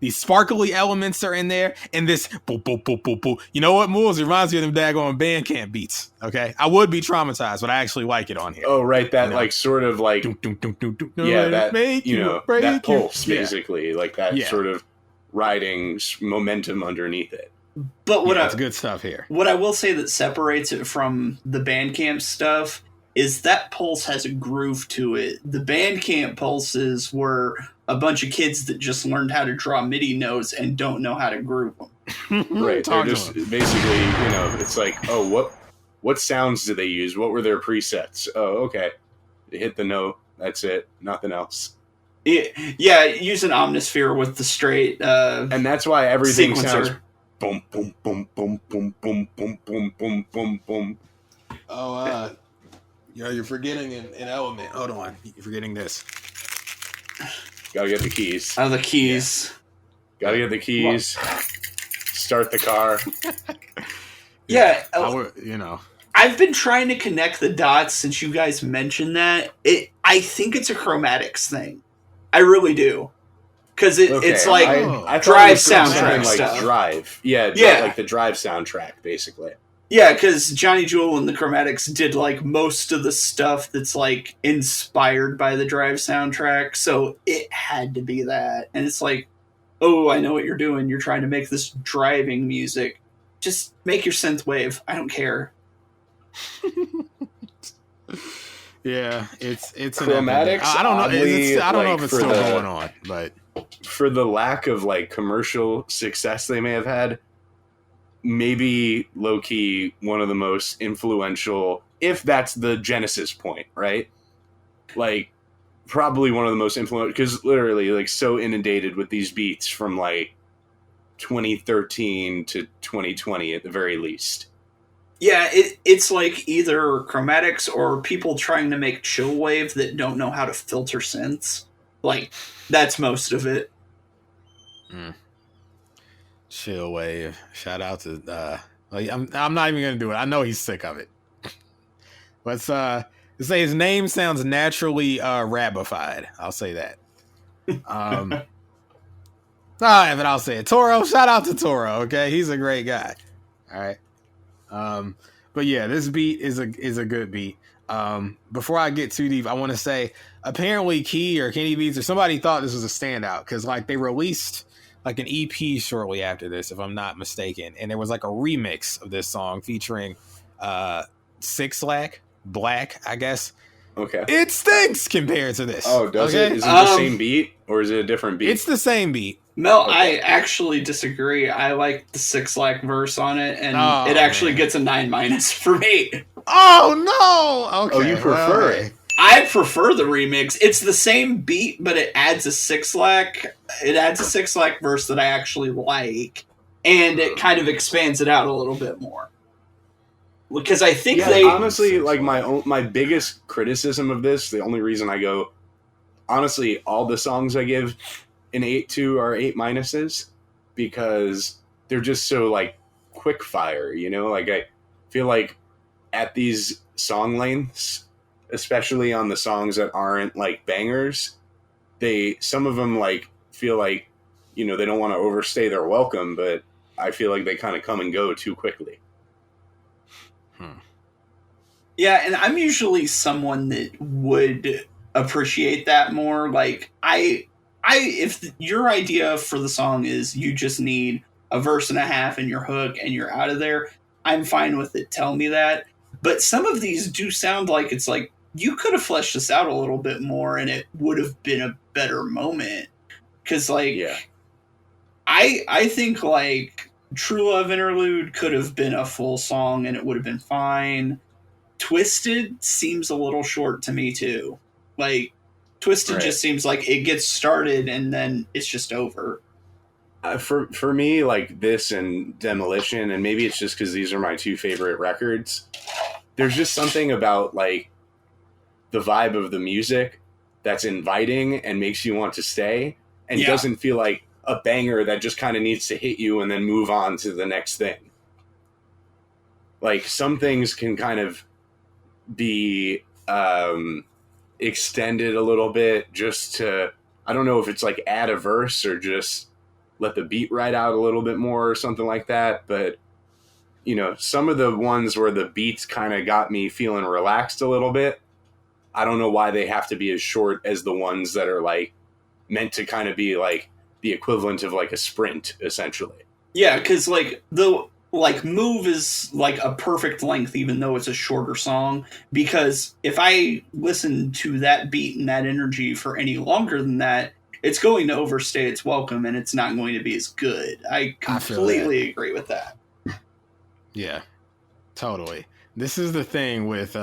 These sparkly elements are in there, and this boop, boop, boop, boop, boop. You know what, Moulz? It reminds me of them daggone Bandcamp beats. Okay, I would be traumatized, but I actually like it on here. Oh, right, that You know? like sort of like that that pulse basically, like that sort of riding momentum underneath it. But it's good stuff here. What I will say that separates it from the Bandcamp stuff is that pulse has a groove to it. The Bandcamp pulses were a bunch of kids that just learned how to draw MIDI notes and don't know how to groove them. Right, they're just basically, it's like, oh, what sounds do they use? What were their presets? Oh, okay, they hit the note. That's it. Nothing else. Yeah, use an omnisphere with the straight. And that's why everything sequencer. Sounds boom, boom, boom, boom, boom, boom, boom, boom, boom, boom, boom. Oh, you're forgetting an element. Hold on, you're forgetting this. Gotta get the keys. Oh, the keys. Yeah. Gotta get the keys. Start the car. Yeah, I've been trying to connect the dots since you guys mentioned that. I think it's a chromatics thing. I really do. Because it's like I Drive soundtrack stuff. Like Drive. Yeah, like the Drive soundtrack, basically. Yeah, because Johnny Jewel and the Chromatics did like most of the stuff that's like inspired by the Drive soundtrack, so it had to be that. And it's like, oh, I know what you're doing. You're trying to make this driving music. Just make your synth wave. I don't care. Yeah, it's Chromatics. I don't know. I don't know if it's still the, going on, but for the lack of like commercial success they may have had, maybe low key one of the most influential, if that's the genesis point, right? Like probably one of the most influential, because literally like so inundated with these beats from like 2013 to 2020 at the very least. Yeah, it's like either Chromatics or people trying to make chill wave that don't know how to filter synths. Like, that's most of it. Chill wave. Shout out to I'm not even gonna do it. I know he's sick of it. Let's say his name sounds naturally rabified. I'll say that. But I'll say it. Toro, shout out to Toro, okay? He's a great guy. All right. But yeah, this beat is a good beat. Before I get too deep, I want to say apparently Key or Kenny Beats or somebody thought this was a standout because like they released like an EP shortly after this, if I'm not mistaken, and there was like a remix of this song featuring Six Black, I guess. Okay. It stinks compared to this. Oh, does it? Is it the same beat or is it a different beat? It's the same beat. Mel, okay. I actually disagree. I like the 6 Lakh verse on it, and it actually gets a 9- for me. Oh no! Okay. Oh, you prefer it? I prefer the remix. It's the same beat, but it adds a 6 Lakh. It adds a 6 Lakh verse that I actually like, and it kind of expands it out a little bit more. Because I think they honestly like my biggest criticism of this. The only reason I go, honestly, all the songs I give an 8.2 or 8-, because they're just so like quick fire, like I feel like at these song lengths, especially on the songs that aren't like bangers, some of them like feel like, they don't want to overstay their welcome, but I feel like they kind of come and go too quickly. Yeah, and I'm usually someone that would appreciate that more. Like if your idea for the song is you just need a verse and a half and your hook and you're out of there, I'm fine with it. Tell me that. But some of these do sound like it's like you could have fleshed this out a little bit more and it would have been a better moment. Because I think like True Love Interlude could have been a full song and it would have been fine. Twisted seems a little short to me too. Like Twisted just seems like it gets started and then it's just over. For me, like this and Demolition, and maybe it's just because these are my two favorite records, there's just something about like the vibe of the music that's inviting and makes you want to stay and doesn't feel like a banger that just kind of needs to hit you and then move on to the next thing. Like some things can kind of be extended a little bit just to, I don't know if it's like add a verse or just let the beat ride out a little bit more or something like that. But, you know, some of the ones where the beats kind of got me feeling relaxed a little bit, I don't know why they have to be as short as the ones that are like meant to kind of be like the equivalent of like a sprint, essentially. Yeah, because like the Move is like a perfect length, even though it's a shorter song. Because if I listen to that beat and that energy for any longer than that, it's going to overstay its welcome, and it's not going to be as good. I completely agree with that. Yeah, totally. This is the thing with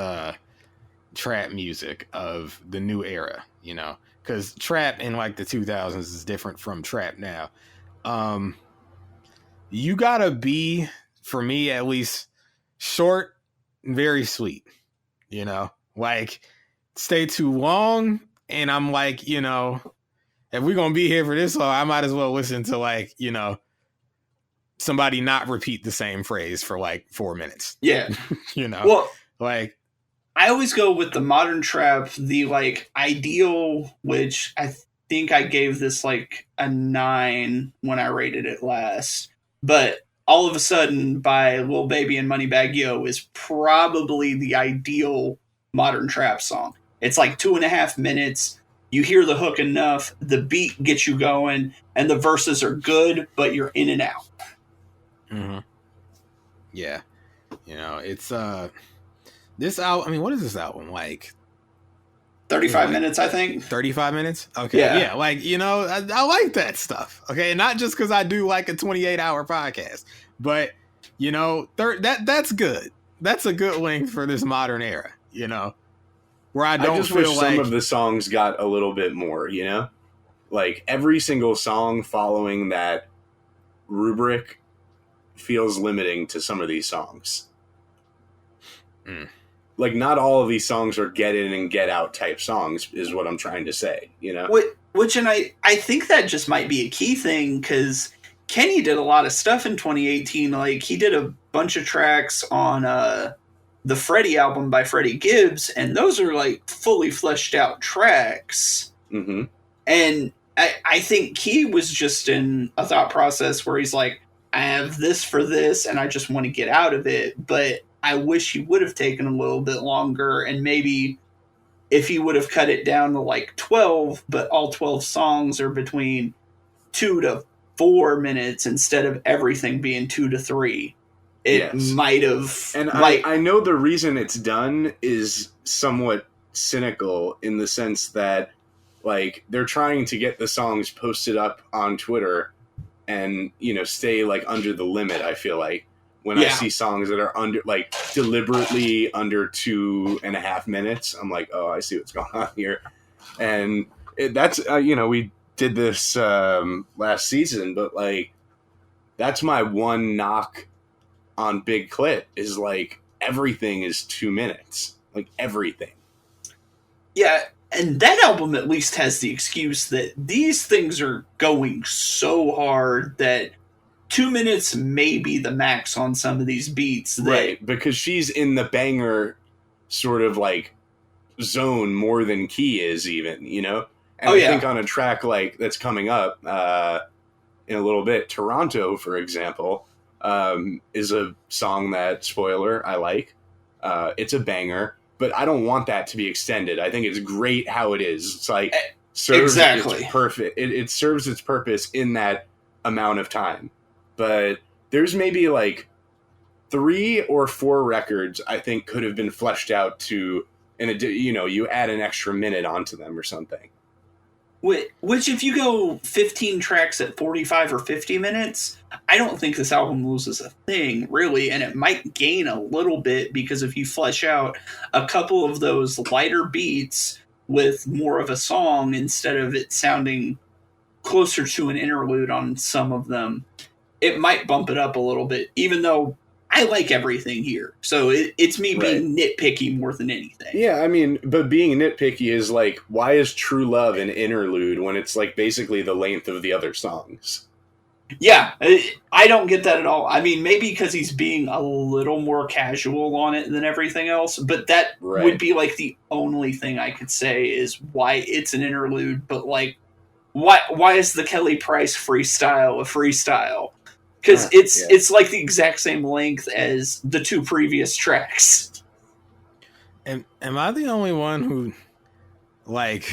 trap music of the new era, you know, because trap in like the 2000s is different from trap now. You gotta be, for me at least, short and very sweet, you know, like stay too long. And I'm like, you know, if we're going to be here for this long, I might as well listen to like, you know, somebody not repeat the same phrase for like 4 minutes. Yeah. You know, well, like I always go with the modern trap, the like ideal, which I think I gave this like a 9 when I rated it last. But All of a Sudden by Lil Baby and Moneybagg Yo is probably the ideal modern trap song. It's like 2.5 minutes. You hear the hook enough, the beat gets you going, and the verses are good, but you're in and out. Mm-hmm. Yeah. You know, it's this album, I mean, what is this album like? 35 minutes, I think. 35 minutes? Okay. Yeah. Like, you know, I like that stuff. Okay. Not just because I do like a 28-hour podcast, but, you know, that's good. That's a good length for this modern era, you know, where I just feel wish some of the songs got a little bit more, you know, like every single song following that rubric feels limiting to some of these songs. Like, not all of these songs are get in and get out type songs is what I'm trying to say, you know? And I think that just might be a key thing, because Kenny did a lot of stuff in 2018. Like, he did a bunch of tracks on the Freddie album by Freddie Gibbs, and those are, like, fully fleshed out tracks. Mm-hmm. And I think he was just in a thought process where he's like, I have this for this, and I just want to get out of it, but I wish he would have taken a little bit longer, and maybe if he would have cut it down to like 12, but all 12 songs are between 2 to 4 minutes instead of everything being 2 to 3. It might have. And I know the reason it's done is somewhat cynical in the sense that, like, they're trying to get the songs posted up on Twitter and, you know, stay like under the limit, I feel like. When I see songs that are under, like, deliberately under 2.5 minutes, I'm like, oh, I see what's going on here. And that's, you know, we did this last season, but, like, that's my one knock on Big Clit is, like, everything is 2 minutes. Like, everything. Yeah, and that album at least has the excuse that these things are going so hard that 2 minutes may be the max on some of these beats. Right, because she's in the banger sort of like zone more than Key is even, you know? And I think on a track like that's coming up in a little bit, Toronto, for example, is a song that, spoiler, I like. It's a banger, but I don't want that to be extended. I think it's great how it is. It's like serves its perfect. It serves its purpose in that amount of time. But there's maybe like 3 or 4 records I think could have been fleshed out to, you know, you add an extra minute onto them or something. Which, if you go 15 tracks at 45 or 50 minutes, I don't think this album loses a thing, really. And it might gain a little bit, because if you flesh out a couple of those lighter beats with more of a song instead of it sounding closer to an interlude on some of them, it might bump it up a little bit, even though I like everything here. So it's me being nitpicky more than anything. Yeah, I mean, but being nitpicky is like, why is True Love an interlude when it's like basically the length of the other songs? Yeah, I don't get that at all. I mean, maybe because he's being a little more casual on it than everything else, but that would be like the only thing I could say is why it's an interlude. But like, why is the Kelly Price freestyle a freestyle? Because it's like the exact same length as the 2 previous tracks. Am I the only one who, like,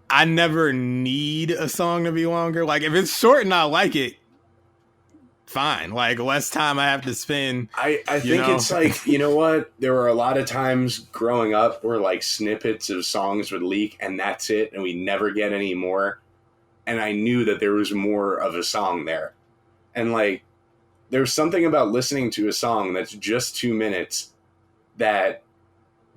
I never need a song to be longer? Like, if it's short and I like it, fine. Like, less time I have to spend. I think it's like, you know what? There were a lot of times growing up where like snippets of songs would leak and that's it, and we never get any more. And I knew that there was more of a song there. And like, there's something about listening to a song that's just 2 minutes that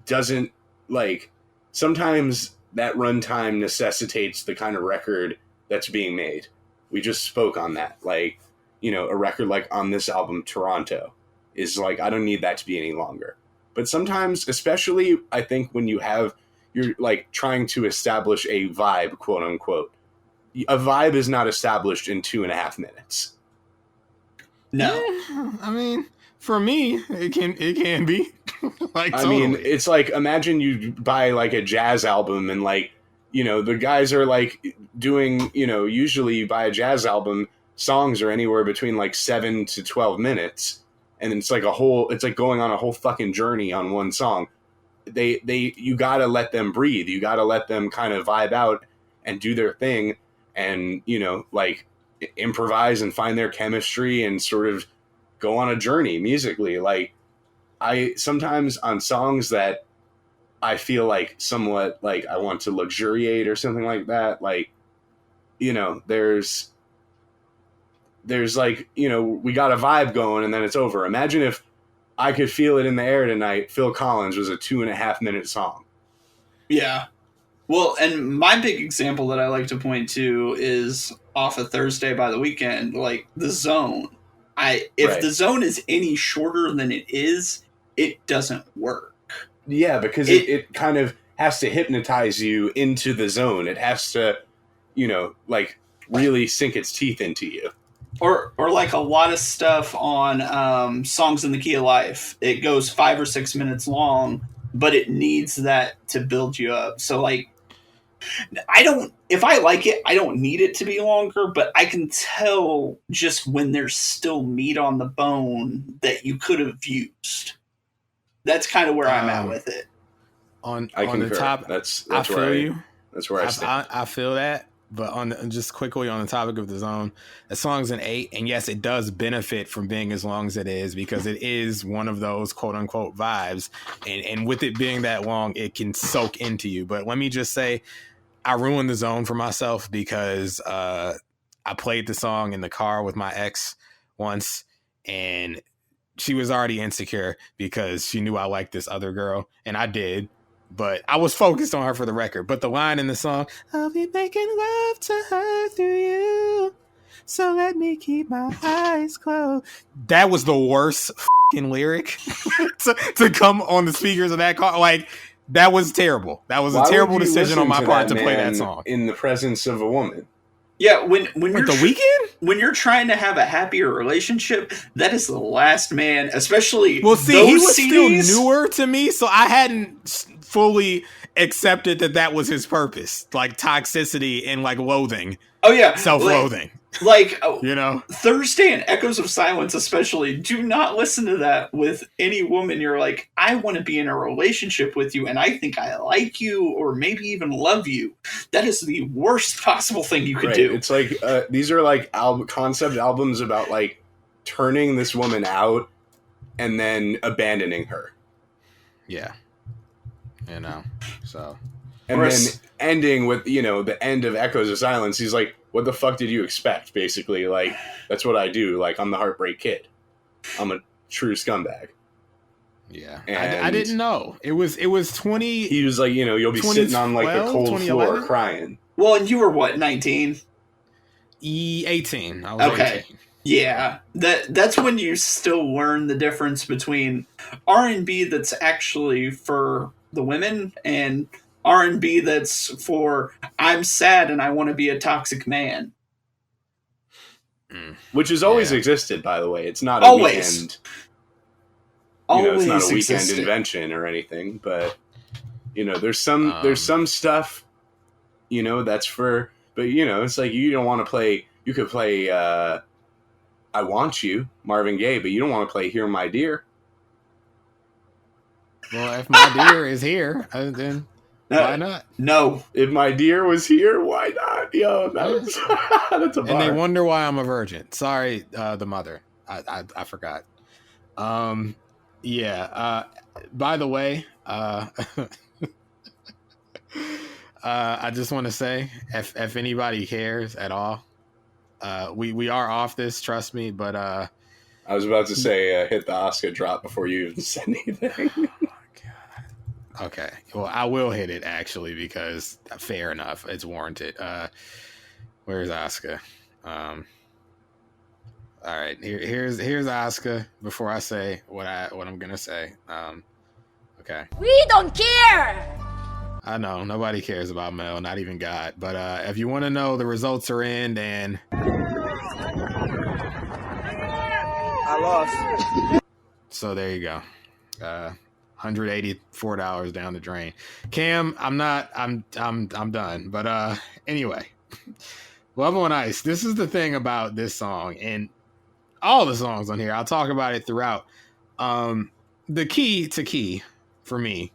doesn't, like, sometimes that runtime necessitates the kind of record that's being made. We just spoke on that. Like, you know, a record like on this album, Toronto, is like, I don't need that to be any longer. But sometimes, especially I think when you're like trying to establish a vibe, quote unquote, a vibe is not established in 2.5 minutes. No. Yeah, I mean, for me, it can be. Like, totally. I mean, it's like, imagine you buy like a jazz album and like, you know, the guys are like doing, you know, usually you buy a jazz album, songs are anywhere between like 7 to 12 minutes. And it's like it's like going on a whole fucking journey on one song. You gotta let them breathe. You gotta let them kind of vibe out and do their thing and, you know, like improvise and find their chemistry and sort of go on a journey musically. Like, I sometimes on songs that I feel like somewhat like I want to luxuriate or something like that, like, you know, there's like, you know, we got a vibe going and then it's over. Imagine if I Could Feel It in the Air Tonight, Phil Collins, was a 2.5 minute song. Yeah. Well, and my big example that I like to point to is off of Thursday by the Weekend, like The Zone. If The Zone is any shorter than it is, it doesn't work. Yeah, because it kind of has to hypnotize you into the zone. It has to, you know, like really sink its teeth into you. Or like a lot of stuff on Songs in the Key of Life. It goes 5 or 6 minutes long, but it needs that to build you up. So like, if I like it, I don't need it to be longer, but I can tell just when there's still meat on the bone that you could have used. That's kind of where I'm at with it. On concur. the top, that's I feel where you. That's where I stand. I feel that. But just quickly on the topic of The Zone, the song's an 8, and yes, it does benefit from being as long as it is because it is one of those quote unquote vibes, and with it being that long, it can soak into you. But let me just say, I ruined The Zone for myself because I played the song in the car with my ex once, and she was already insecure because she knew I liked this other girl, and I did. But I was focused on her for the record. But the line in the song, I'll be making love to her through you, so let me keep my eyes closed. That was the worst fucking lyric to come on the speakers of that car. Like, that was terrible. That was a terrible decision on my part to play that song. In the presence of a woman. Yeah, when you're The Weekend? When you're trying to have a happier relationship, that is the last man, especially well, see, those he was CDs. Still newer to me, so I hadn't fully accepted that was his purpose, like toxicity and like loathing. Oh yeah, self-loathing. Like you know, Thursday and Echoes of Silence, especially. Do not listen to that with any woman. You're like, I want to be in a relationship with you, and I think I like you, or maybe even love you. That is the worst possible thing you could do. It's like these are like concept albums about like turning this woman out and then abandoning her. Yeah. You know, so. And then ending with, you know, the end of Echoes of Silence. He's like, what the fuck did you expect, basically? Like, that's what I do. Like, I'm the Heartbreak Kid. I'm a true scumbag. Yeah. I didn't know. It was 20... He was like, you know, you'll be sitting on, like, the cold floor crying. Well, and you were, what, 19? 18. I was 18. Yeah, that's when you still learn the difference between R&B that's actually for the women and R&B that's for I'm sad and I want to be a toxic man. Which has always existed, by the way. It's not a weekend. It's not a weekend invention or anything, but you know, there's some stuff, you know, that's for But you know, it's like you don't want to play. You could play "I Want You," Marvin Gaye, but you don't want to play "Here, My Dear." Well, if my dear is here, then why not? No. If my dear was here, why not? Yo, that's a bar. And they wonder why I'm a virgin. Sorry, the mother. I forgot. Yeah. By the way, I just want to say, if anybody cares at all, we are off this. Trust me. But I was about to say, hit the Oscar drop before you even said anything. Okay. Well, I will hit it actually because fair enough, it's warranted. Where's Oscar? All right. Here's Oscar. Before I say what I'm gonna say. Okay. We don't care. I know nobody cares about Mel, not even God. But if you want to know, the results are in, and I lost. So there you go. $184 down the drain. Cam, I'm done. But anyway, Love on Ice. This is the thing about this song and all the songs on here. I'll talk about it throughout. The key to Key for me,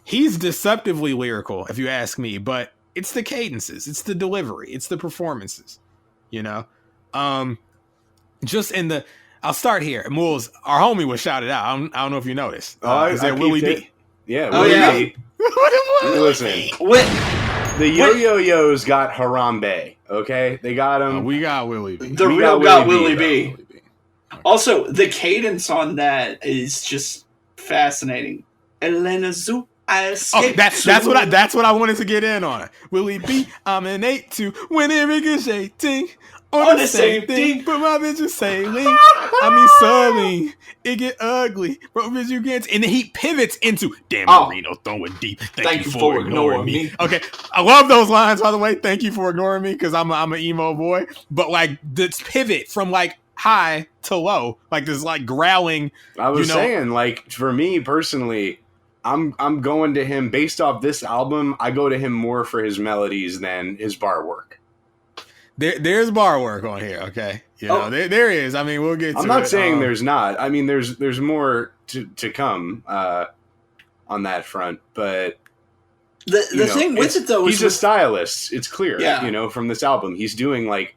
he's deceptively lyrical, if you ask me, but it's the cadences, it's the delivery, it's the performances, you know? Just in the, I'll start here. Moulz, our homie was shouted out. I don't know if you noticed. Is that Willie B? Yeah, Oh, Willie yeah. B. Listen, What? the Yo-Yo-Yo's got Harambe, okay? They got him. We got Willie B. The We real got got Willie Willie B. B. Also, the cadence on that is just fascinating. Elena Zoo. That's what I wanted to get in on. Willie B, I'm an 8-2 when it ricocheting on the same thing. But my bitch is sailing. I mean sailing. It get ugly. Bro, bitch, you can't. And then he pivots into damn Marino throwing deep. Thank you for ignoring me. Okay. I love those lines, by the way. Thank you for ignoring me, because I'm an emo boy. But like this pivot from like high to low, like this like growling. I was saying, like, for me personally, I'm going to him based off this album. I go to him more for his melodies than his bar work. There's bar work on here, okay? You know, there is. I mean, we'll get to it. I'm not saying there's not. I mean, there's more to come on that front, but the thing with it though is he's a stylist. It's clear, Yeah. you know, from this album. He's doing like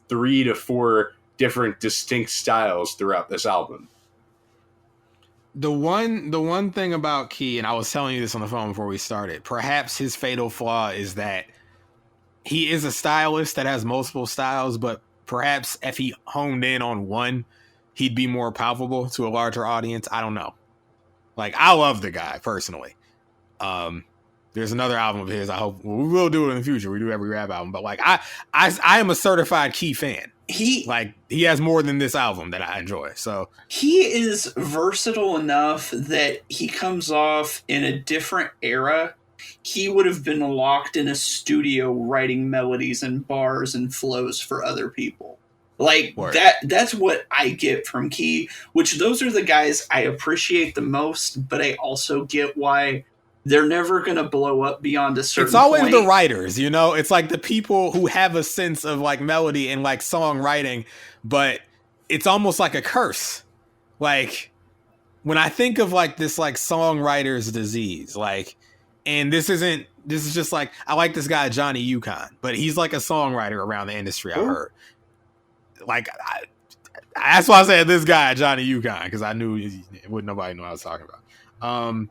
3 to 4 different distinct styles throughout this album. The one thing about Key, and I was telling you this on the phone before we started, perhaps his fatal flaw is that he is a stylist that has multiple styles, but perhaps if he honed in on one, he'd be more palpable to a larger audience. I don't know. Like, I love the guy personally. There's another album of his. I hope we will do it in the future. We do every rap album, but like I am a certified Key fan. He has more than this album that I enjoy. So he is versatile enough that he comes off in a different era. He would have been locked in a studio writing melodies and bars and flows for other people. Like that's what I get from Key, which those are the guys I appreciate the most, but I also get why they're never going to blow up beyond a certain It's always point. the writers, you know? It's like the people who have a sense of like melody and like songwriting, but it's almost like a curse. Like when I think of like this like songwriter's disease, like, and this is just like, I like this guy, Johnny Yukon, but he's like a songwriter around the industry, I've heard. Like, that's why I said this guy, Johnny Yukon, because I knew wouldn't nobody know what I was talking about.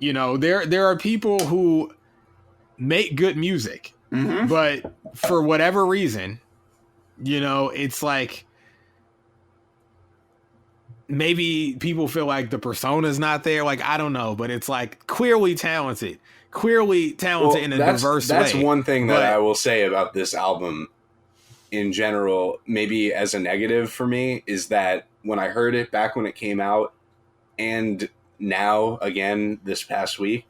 You know, there are people who make good music, but for whatever reason, you know, it's like maybe people feel like the persona's not there. Like, I don't know, but it's like clearly talented in a diverse way. That's one thing that I will say about this album in general, maybe as a negative for me, is that when I heard it back when it came out and now again this past week,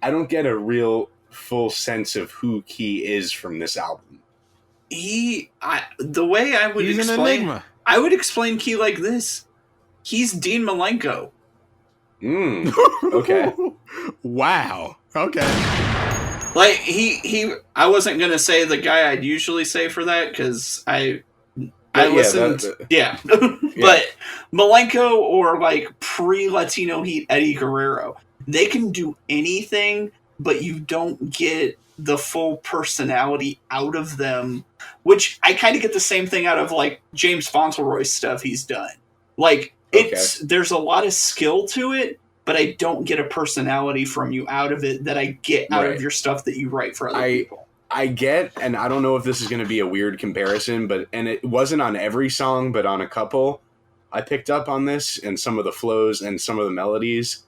I don't get a real full sense of who Key is from this album. The way I would He's explain, an enigma. I would explain Key like this: he's Dean Malenko. Okay. Wow. Okay. Like I wasn't gonna say the guy I'd usually say for that because I listened. Yeah. But Malenko or like pre-Latino Heat Eddie Guerrero, they can do anything, but you don't get the full personality out of them, which I kind of get the same thing out of like James Fauntleroy's stuff he's done. Like there's a lot of skill to it, but I don't get a personality from you out of it that I get out of your stuff that you write for other people. I get, and I don't know if this is going to be a weird comparison, and it wasn't on every song, but on a couple, I picked up on this and some of the flows and some of the melodies,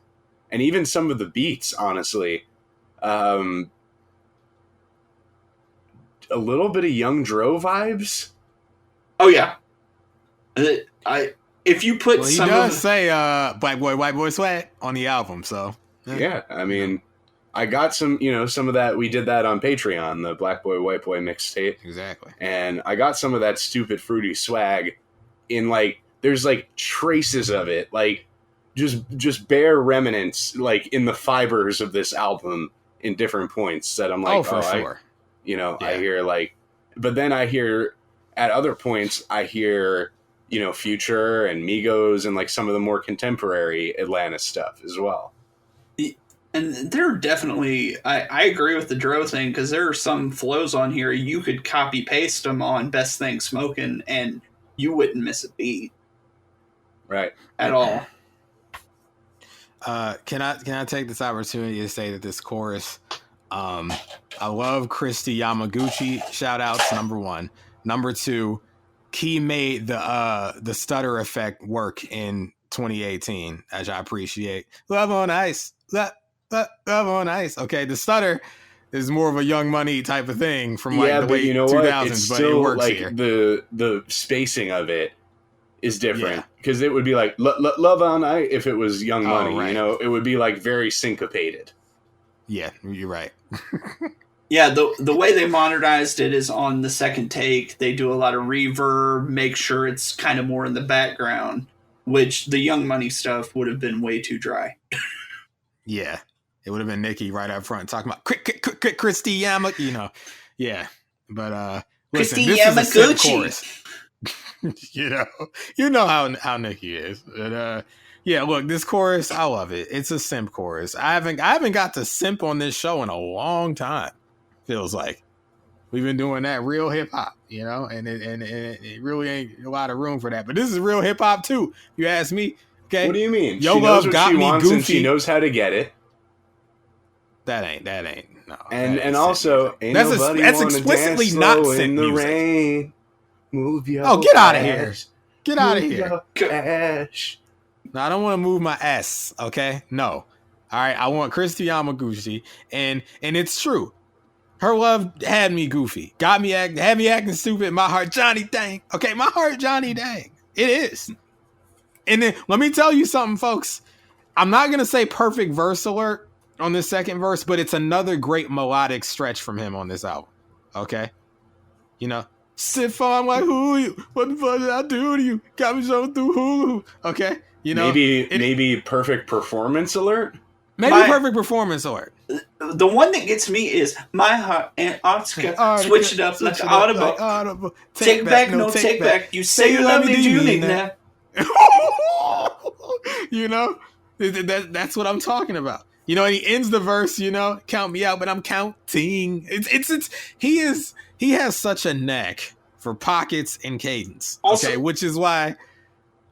and even some of the beats, honestly. A little bit of Young Dro vibes. Oh, yeah. If you put he does say Black Boy, White Boy Swag on the album, so. Yeah, I mean... I got some of that. We did that on Patreon, the Black Boy, White Boy mixtape. Exactly. And I got some of that stupid fruity swag in like, there's like traces of it, like just bare remnants, like in the fibers of this album in different points that I'm like, for sure. I hear like, but then I hear at other points, I hear, Future and Migos and like some of the more contemporary Atlanta stuff as well. And there are definitely, I agree with the Dro thing, because there are some flows on here you could copy paste them on Best Thing Smoking and you wouldn't miss a beat. Right. At all. Can I take this opportunity to say that this chorus, I love Christy Yamaguchi, shout outs, number one. Number two, Key made the stutter effect work in 2018, as I appreciate. Love on Ice. Love on Ice. Okay, the stutter is more of a Young Money type of thing from like the late 2000s, it's but still it works like here. The spacing of it is different because it would be like Love on Ice if it was Young Money, right. it would be like very syncopated. Yeah, you're right. Yeah, the way they modernized it is on the second take. They do a lot of reverb, make sure it's kind of more in the background, which the Young Money stuff would have been way too dry. Yeah. It would have been Nicki right up front talking about Christy Yamaguchi, yeah. But listen, this is a simp chorus. you know how Nicki is. But yeah, look, this chorus, I love it. It's a simp chorus. I haven't got to simp on this show in a long time. Feels like we've been doing that real hip hop, and it really ain't a lot of room for that. But this is real hip hop too, if you ask me. Okay. What do you mean? Yo she knows what got she me wants goofy. and she knows how to get it. That ain't no. And also, ain't that's nobody that's wanna explicitly dance not slow synth in the music. rain. Move your get out of here. ass. Get out of Move here. your ass. No, I don't want to move my ass. Okay, no. All right, I want Christy Yamaguchi, and it's true. Her love had me goofy, had me acting stupid. My heart, Johnny Dang. Okay, my heart, Johnny Dang. It is. And then let me tell you something, folks. I'm not gonna say perfect verse alert on this second verse, but it's another great melodic stretch from him on this album. Okay, sit on like who you? What the fuck did I do to you? Got me showing through Hulu. Okay, maybe perfect performance alert. Maybe perfect performance alert. The one that gets me is my heart and Oscar. Switch it up like audible. Take back, no take back. You say you love me, do you mean that? That's what I'm talking about. And he ends the verse, count me out, but I'm counting. He has such a knack for pockets and cadence. Okay, which is why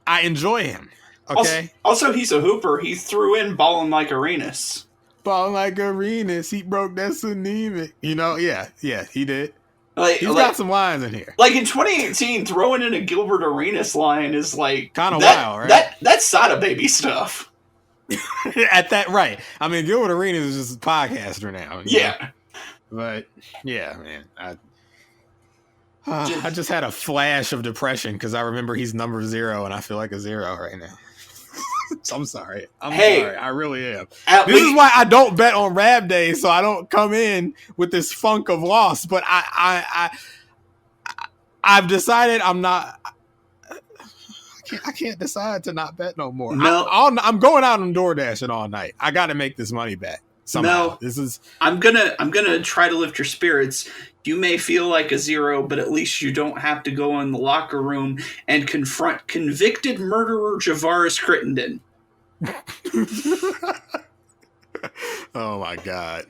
I enjoy him. Okay. Also, he's a hooper. He threw in Ballin' Like Arenas. Ballin' Like Arenas. He broke that anemic. Yeah, he did. He's got some lines in here. Like in 2018, throwing in a Gilbert Arenas line is like kind of wild, right? That's Sada Baby stuff. At that, right? I mean, Gilbert Arenas is just a podcaster now. Yeah, but yeah, man, I just had a flash of depression because I remember he's number 0 and I feel like a 0 right now. I'm sorry. Sorry. I really am. This is why I don't bet on Rap Day, so I don't come in with this funk of loss. But I've decided I'm not. I can't decide to not bet no more. No. I'm going out on DoorDash all night. I got to make this money back. somehow. No. This is I'm gonna try to lift your spirits. You may feel like a zero, but at least you don't have to go in the locker room and confront convicted murderer Javaris Crittenden. oh my god.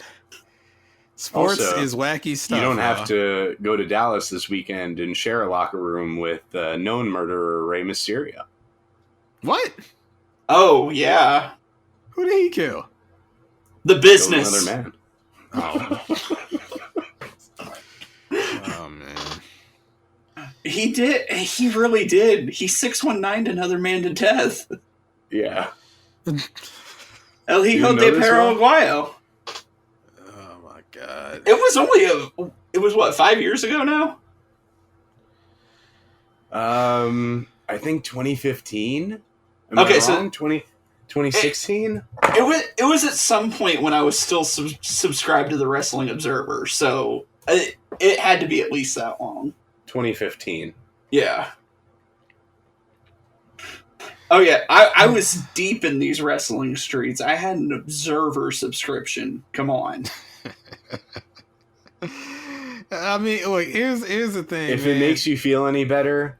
Sports Also, is wacky stuff. You don't huh? have to go to Dallas this weekend and share a locker room with known murderer Rey Mysterio. What? Oh yeah, Who did he kill? the business. Killed another man. Oh. oh man. He did. He really did. He 619'd another man to death. Yeah. El You Hijo know de this Paraguayo. Oh my god. It was only It was what, 5 years ago now? I think 2015. Am Okay, I so- wrong? 2016? It was at some point when I was still subscribed to the Wrestling Observer, so it had to be at least that long. 2015. Yeah. Oh yeah, I was deep in these wrestling streets. I had an Observer subscription. Come on. I mean, look, here's the thing. If man. it makes you feel any better,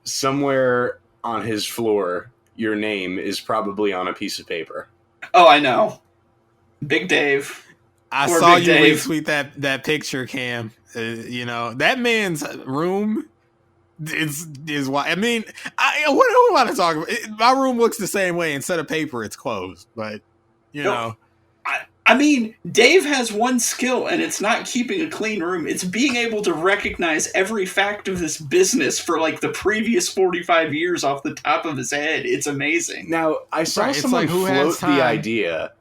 somewhere on his floor, your name is probably on a piece of paper. Oh, I know. Big Dave. I Poor saw Big you Dave. retweet that picture, Cam. You know that man's room is why. I mean, what do I want to talk about? My room looks the same way. Instead of paper, it's closed. But you know, I mean, Dave has one skill, and it's not keeping a clean room. It's being able to recognize every fact of this business for like the previous 45 years off the top of his head. It's amazing. Now, I saw Right, it's someone like, who has float the time? idea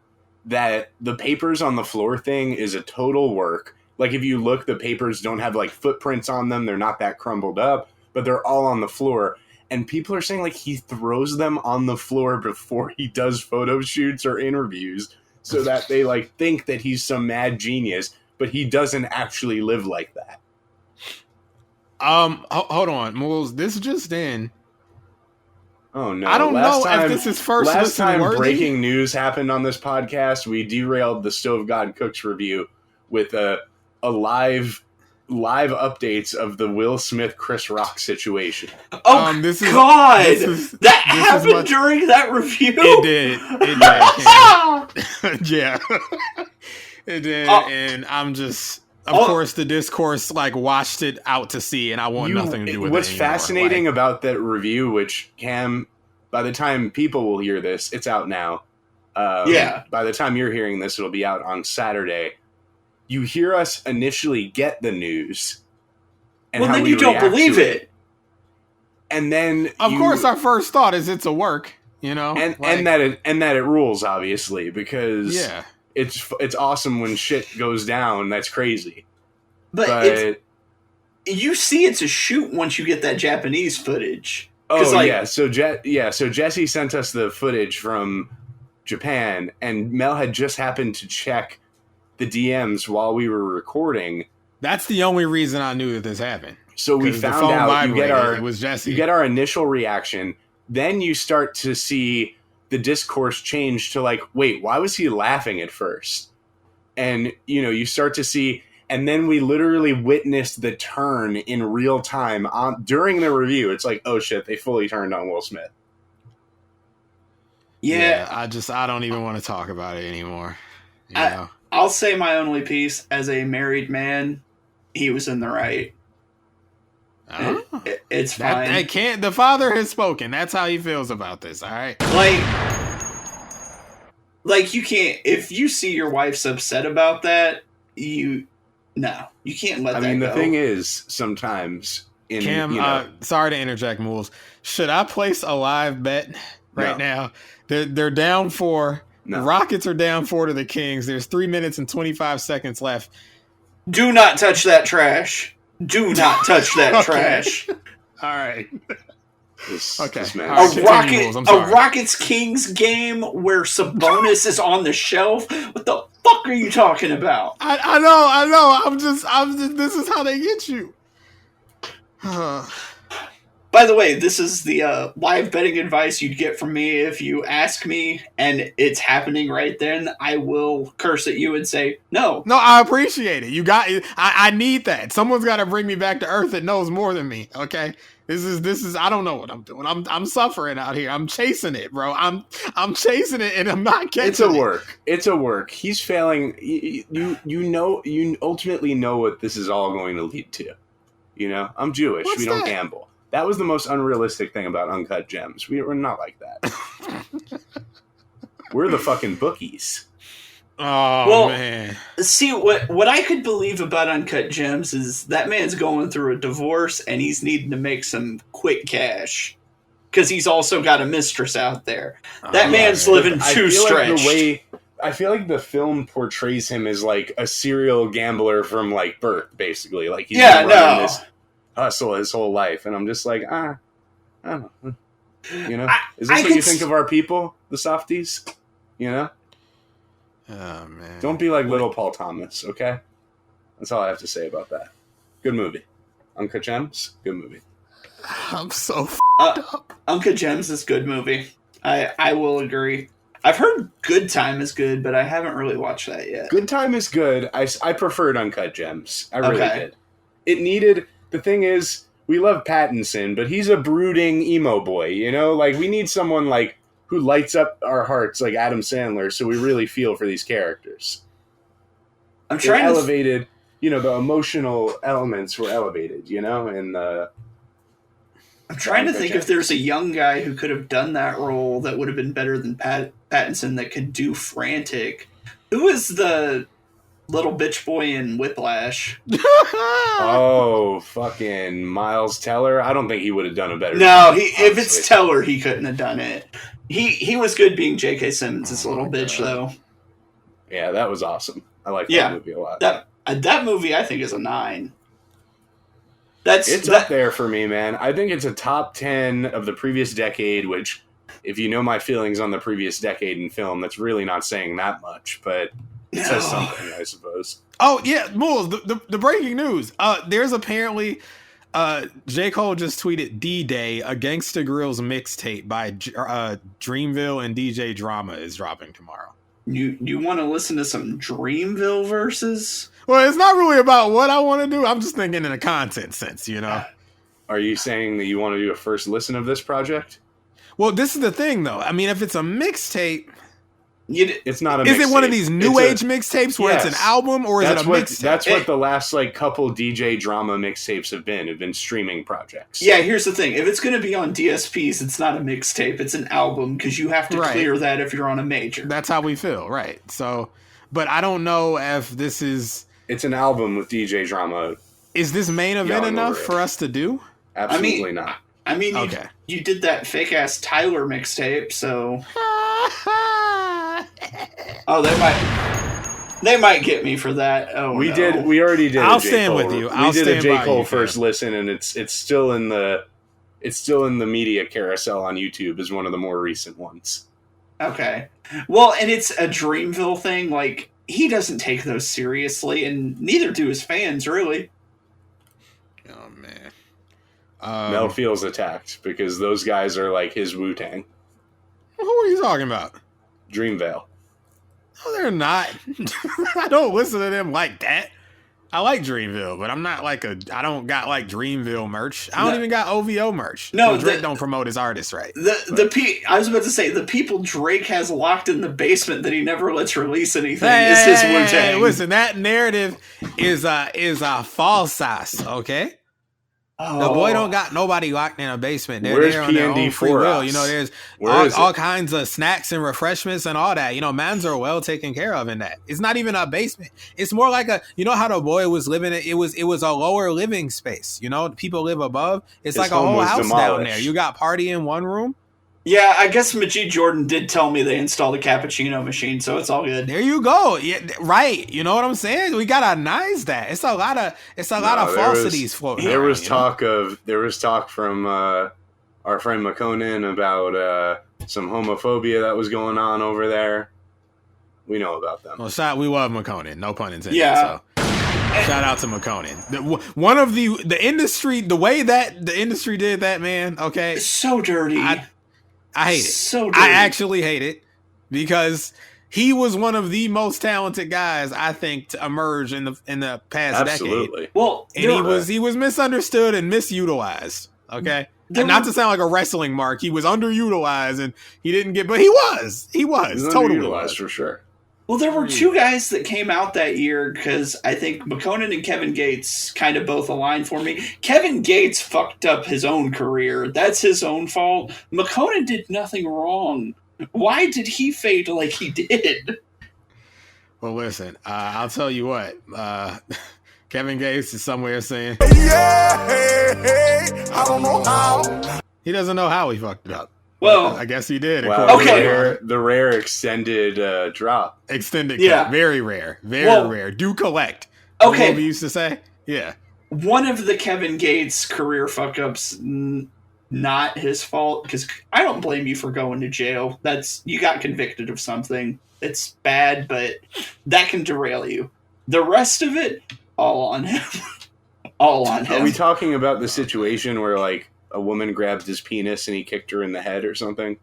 that the papers on the floor thing is a total work. Like, if you look, the papers don't have, like, footprints on them. They're not that crumbled up, but they're all on the floor. And people are saying, like, he throws them on the floor before he does photo shoots or interviews so that they, like, think that he's some mad genius, but he doesn't actually live like that. hold on, Moulz. This just in. Oh, no. I don't know if this is first Last listen time worthy. breaking news happened on this podcast, we derailed the Stove God Cooks review with a live updates of the Will Smith Chris Rock situation. Oh, this is- God! this is- that this is happened much- during that review? It did. Cam. Yeah, it did. And I'm just, of course, the discourse like washed it out to sea, and I want nothing to do with What's it anymore. fascinating about that review, which Cam, by the time people will hear this, it's out now. Yeah. By the time you're hearing this, it'll be out on Saturday. You hear us initially get the news, and Well, how then we you don't react believe to it. and then Of course, our first thought is it's a work, you know, and like, that it rules, obviously, because yeah. it's awesome when shit goes down. That's crazy, But you see it's a shoot once you get that Japanese footage. oh yeah. So Jesse sent us the footage from Japan, and Mel had just happened to check the DMs while we were recording. That's the only reason I knew that this happened. So we 'Cause the found phone out. You get vibrated. It was Jesse. You get our initial reaction. Then you start to see the discourse change to like, wait, why was he laughing at first? And you start to see, and then we literally witnessed the turn in real time during the review. It's like, oh shit, they fully turned on Will Smith. Yeah. I don't even want to talk about it anymore. You know? I'll say my only piece as a married man, he was in the right. Oh. It's fine. The father has spoken. That's how he feels about this. All right. Like you can't, if you see your wife's upset about that, you can't let that go. I mean, the thing is, sometimes Cam, sorry to interject, Moulz. Should I place a live bet right now? They're down 4. No. The Rockets are down 4 to the Kings. There's 3 minutes and 25 seconds left. Do not touch that trash. Do not touch that trash. All right. Okay. This man- All right, continue, Moulz. I'm A sorry. Rockets Kings game where Sabonis is on the shelf. What the fuck are you talking about? I know. I'm just. This is how they get you. But By the way, this is the live betting advice you'd get from me if you ask me, and it's happening right then. I will curse at you and say no. No, I appreciate it. You got. I need that. Someone's got to bring me back to earth that knows more than me. Okay. This is. I don't know what I'm doing. I'm suffering out here. I'm chasing it, bro. I'm chasing it, and I'm not catching it. It's a work. It's a work. He's failing. You ultimately know what this is all going to lead to. You know, I'm Jewish. What's we don't that? gamble. That was the most unrealistic thing about Uncut Gems. We're not like that. We're the fucking bookies. Oh man. See, what I could believe about Uncut Gems is that man's going through a divorce and he's needing to make some quick cash because he's also got a mistress out there. That man's living too stretched. I feel like the film portrays him as like a serial gambler from like birth, basically. Like he's been running this hustle his whole life, and I'm just like, I don't know. You know, is this what you think of our people, the softies? You know. Oh man! Don't be like little Paul Thomas, okay? That's all I have to say about that. Good movie. Uncut Gems, good movie. I'm so up. Uncut Gems is a good movie. I will agree. I've heard Good Time is good, but I haven't really watched that yet. Good Time is good. I preferred Uncut Gems. I really did. It needed... The thing is, we love Pattinson, but he's a brooding emo boy, you know? Like, we need someone like who lights up our hearts like Adam Sandler, so we really feel for these characters. I'm trying to elevated, you know, the emotional elements were elevated, you know, and I'm trying to think if there's a young guy who could have done that role that would have been better than Pattinson that could do Frantic. Who is the little bitch boy in Whiplash? Oh, fucking Miles Teller. I don't think he would have done a better job. No, if it's Teller, he couldn't have done it. He was good being J.K. Simmons' little bitch, though. Yeah, that was awesome. I like that movie a lot. That movie, I think, is a 9. It's up there for me, man. I think it's a top 10 of the previous decade, which, if you know my feelings on the previous decade in film, that's really not saying that much, but it says something, I suppose. Oh, yeah, Moulz, the breaking news. There's apparently... J. Cole just tweeted D-Day, a Gangsta Grillz mixtape by Dreamville and DJ Drama is dropping tomorrow. You want to listen to some Dreamville verses? Well, it's not really about what I want to do. I'm just thinking in a content sense, you know? Are you saying that you want to do a first listen of this project? Well, this is the thing, though. I mean, if it's a mixtape... It's not a mixtape. Is it one of these new age mixtapes where it's an album, or is it a mixtape? That's what the last couple DJ Drama mixtapes have been streaming projects. Yeah, here's the thing. If it's going to be on DSPs, it's not a mixtape. It's an album, because you have to clear that if you're on a major. That's how we feel, right? So, but I don't know if this is... It's an album with DJ Drama. Is this main event enough for us to do? Absolutely not. I mean, you did that fake-ass Tyler mixtape, so... Oh, they might get me for that. Oh, we already did. I'll stand with you. We did a J. Cole first listen, and it's still in the media carousel on YouTube as one of the more recent ones. Okay, well, and it's a Dreamville thing. Like, he doesn't take those seriously, and neither do his fans, really. Oh man, Mel feels attacked because those guys are like his Wu-Tang. Who are you talking about? Dreamville. No, they're not. I don't listen to them like that. I like Dreamville, but I'm not like I don't got like Dreamville merch. I don't even got OVO merch. No, Drake don't promote his artists right. I was about to say, the people Drake has locked in the basement that he never lets release anything is his Wu-Tang. Hey, listen, that narrative is a false sauce, okay? The boy don't got nobody locked in a basement. They're there on their own free will. You know, there's all kinds of snacks and refreshments and all that. You know, mans are well taken care of in that. It's not even a basement. It's more like you know how the boy was living. It was a lower living space. You know, people live above. It's like a whole house down there. You got party in one room. Yeah, I guess Majid Jordan did tell me they installed a cappuccino machine, so it's all good. There you go. Yeah, right. You know what I'm saying? We gotta nice that. It's a lot of falsities floating. There was talk from our friend McConan about some homophobia that was going on over there. We know about them. Well, we love McConan. No pun intended. Yeah. So. Shout out to McConan. One of the industry, the way that the industry did that, man. Okay, so dirty. I hate it. So dirty. I actually hate it because he was one of the most talented guys I think to emerge in the past Absolutely. decade. Well, And he was misunderstood and misutilized. Okay. And not to sound like a wrestling mark, he was underutilized and he didn't get, but he was totally underutilized for sure. Well, there were two guys that came out that year because I think McConan and Kevin Gates kind of both aligned for me. Kevin Gates fucked up his own career. That's his own fault. McConan did nothing wrong. Why did he fade like he did? Well, listen, I'll tell you what. Kevin Gates is somewhere saying, I don't know how. He doesn't know how he fucked it up. Well, I guess he did. Wow, okay. The rare extended drop. Extended Yeah. cut. Very rare. Very rare. Do collect. Okay. What we used to say? Yeah. One of the Kevin Gates career fuck-ups, not his fault, because I don't blame you for going to jail. You got convicted of something. It's bad, but that can derail you. The rest of it, all on him. All on him. Are we talking about the situation where, like, a woman grabbed his penis and he kicked her in the head or something?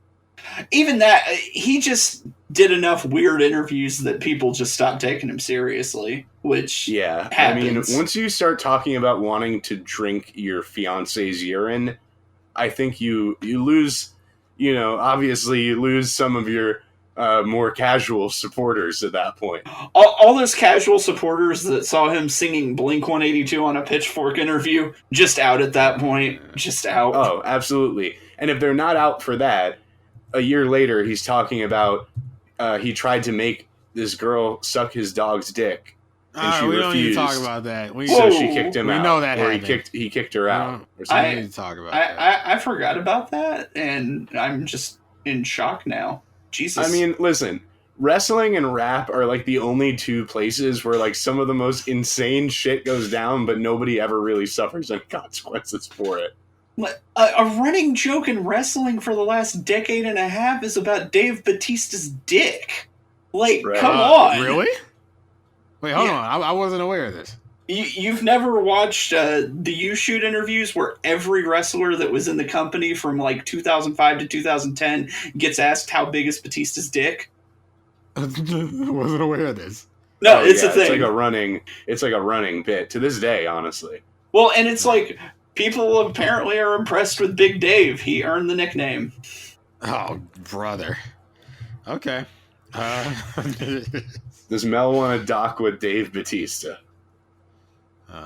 Even that, he just did enough weird interviews that people just stopped taking him seriously, which happens. I mean, once you start talking about wanting to drink your fiance's urine, I think you lose, obviously you lose some of your more casual supporters at that point. All those casual supporters that saw him singing Blink-182 on a Pitchfork interview, just out at that point. Just out. Oh, absolutely. And if they're not out for that, a year later he's talking about he tried to make this girl suck his dog's dick. And she we refused. don't need to talk about that. So she kicked him out. We know that or happened. he kicked her out. We don't need to talk about that. I forgot about that, and I'm just in shock now. Jesus. I mean, listen, wrestling and rap are like the only two places where like some of the most insane shit goes down, but nobody ever really suffers any consequences for it. A running joke in wrestling for the last decade and a half is about Dave Bautista's dick. Like, come on. Really? Wait, hold on. I wasn't aware of this. You've never watched the U-Shoot interviews where every wrestler that was in the company from like 2005 to 2010 gets asked how big is Batista's dick? I wasn't aware of this. No, it's a thing. It's like a running bit to this day, honestly. Well, and it's like people apparently are impressed with Big Dave. He earned the nickname. Oh, brother. Okay. Does Mel want to dock with Dave Batista?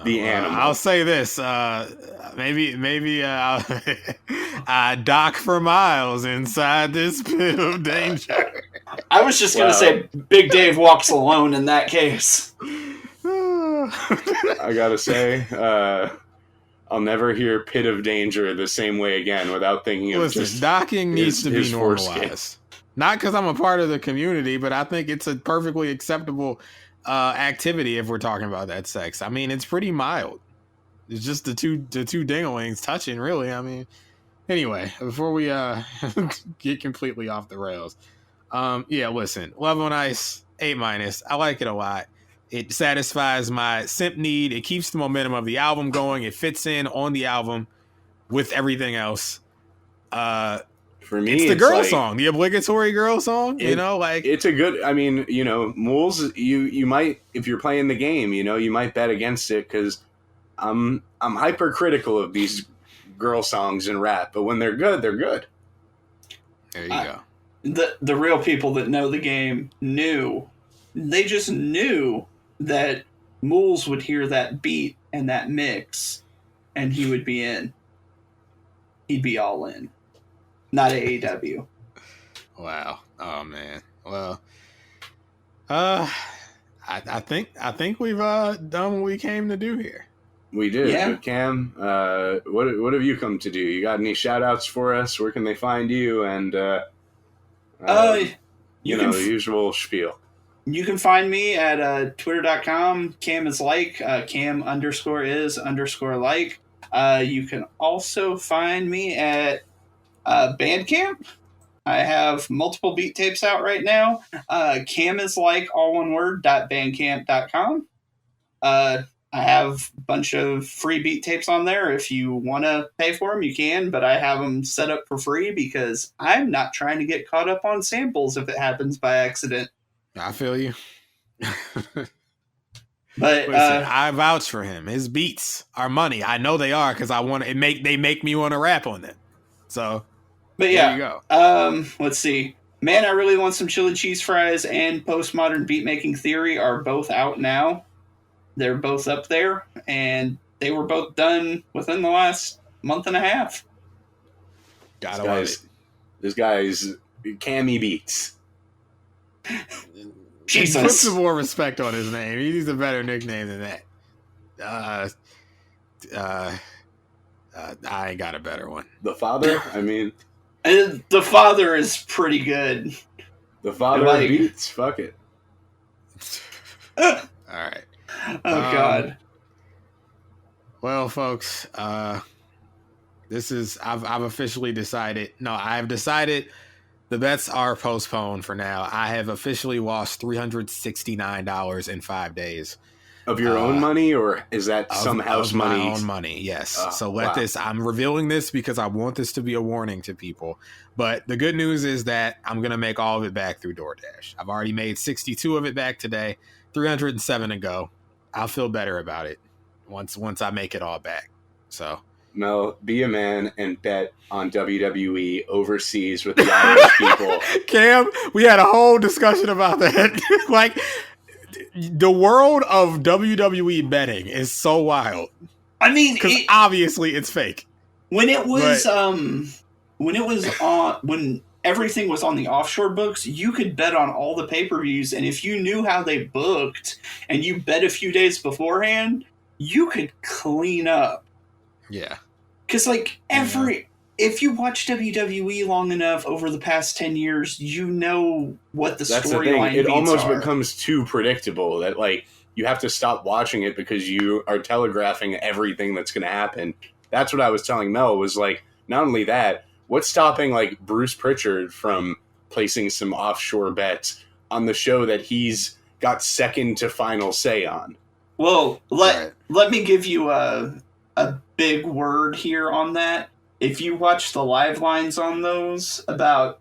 The animal. I'll say this. Maybe dock for miles inside this pit of danger. I was just going to say Big Dave walks alone in that case. I got to say, I'll never hear pit of danger the same way again without thinking of just docking needs to be normalized. foreskin. Not because I'm a part of the community, but I think it's a perfectly acceptable activity if we're talking about that sex. I mean, it's pretty mild. It's just the two dinglings touching, really. I mean, anyway, before we get completely off the rails, listen, Love on Ice 8-. I like it a lot. It satisfies my simp need. It keeps the momentum of the album going. It fits in on the album with everything else. For me, it's the girl song, the obligatory girl song. It's a good. I mean, Moulz, you might, if you're playing the game, you might bet against it because I'm hypercritical of these girl songs in rap, but when they're good, they're good. There you go. The real people that know the game just knew that Moulz would hear that beat and that mix, and he would be in. He'd be all in. Not AEW. Wow. Oh man. Well, I think we've done what we came to do here. We did. Yeah. But Cam, what have you come to do? You got any shout outs for us? Where can they find you? And the usual spiel. You can find me at twitter.com. Cam is like Cam_is_like. You can also find me at Bandcamp. I have multiple beat tapes out right now. Cam is like all one word .bandcamp.com. I have a bunch of free beat tapes on there. If you want to pay for them, you can, but I have them set up for free because I'm not trying to get caught up on samples if it happens by accident. I feel you. But listen, I vouch for him. His beats are money. I know they are because they make me want to rap on them. So, but there you go. Let's see. Man, I Really Want Some Chili Cheese Fries and Postmodern Beatmaking Theory are both out now. They're both up there, and they were both done within the last month and a half. Gotta love it. This guy's Cammy Beats. Jesus. Put some more respect on his name. He needs a better nickname than that. I ain't got a better one. The Father? I mean... The Father is pretty good. The Father of Beats? Fuck it. All right. Oh, God. Well, folks, this is... I've officially decided... No, I've decided the bets are postponed for now. I have officially lost $369 in 5 days. Of your own money, or is that some house money? My own money, yes. So I'm revealing this because I want this to be a warning to people. But the good news is that I'm going to make all of it back through DoorDash. I've already made 62 of it back today, 307 to go. I'll feel better about it once I make it all back. So, Mel, be a man and bet on WWE overseas with the Irish people. Cam, we had a whole discussion about that. Like, the world of WWE betting is so wild. I mean, because obviously it's fake. When everything was on the offshore books, you could bet on all the pay-per-views, and if you knew how they booked and you bet a few days beforehand, you could clean up. Yeah. Because if you watch WWE long enough over the past 10 years, you know what the storyline is. It almost becomes too predictable that, like, you have to stop watching it because you are telegraphing everything that's going to happen. That's what I was telling Mel, was, like, not only that, what's stopping, like, Bruce Pritchard from placing some offshore bets on the show that he's got second to final say on? Well, let me give you a big word here on that. If you watch the live lines on those about,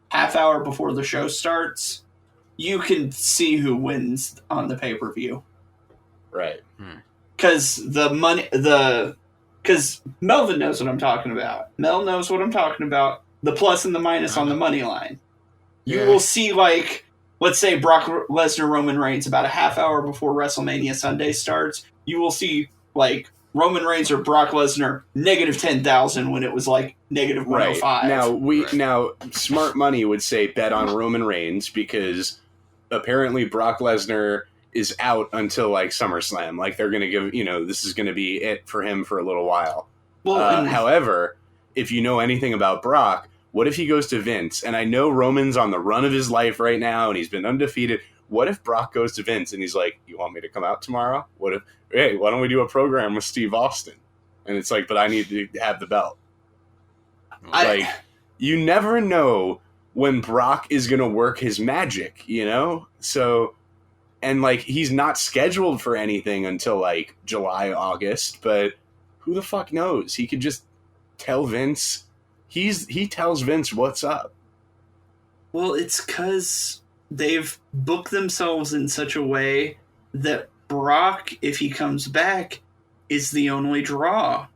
half hour before the show starts, you can see who wins on the pay-per-view. Right. Because because Melvin knows what I'm talking about. Mel knows what I'm talking about. The plus and the minus on the money line. You will see, like, let's say Brock Lesnar Roman Reigns about a half hour before WrestleMania Sunday starts. You will see, like, Roman Reigns or Brock Lesnar negative 10,000 when it was like negative 105. Right. Now smart money would say bet on Roman Reigns because apparently Brock Lesnar is out until like SummerSlam. Like they're going to give, this is going to be it for him for a little while. Well, however, if you know anything about Brock, what if he goes to Vince? And I know Roman's on the run of his life right now and he's been undefeated. What if Brock goes to Vince and he's like, you want me to come out tomorrow? Hey, why don't we do a program with Steve Austin? And it's like, but I need to have the belt. You never know when Brock is going to work his magic, So, and like, he's not scheduled for anything until like July, August, but who the fuck knows? He could just tell Vince, he tells Vince what's up. Well, it's because they've booked themselves in such a way that Brock, if he comes back, is the only draw.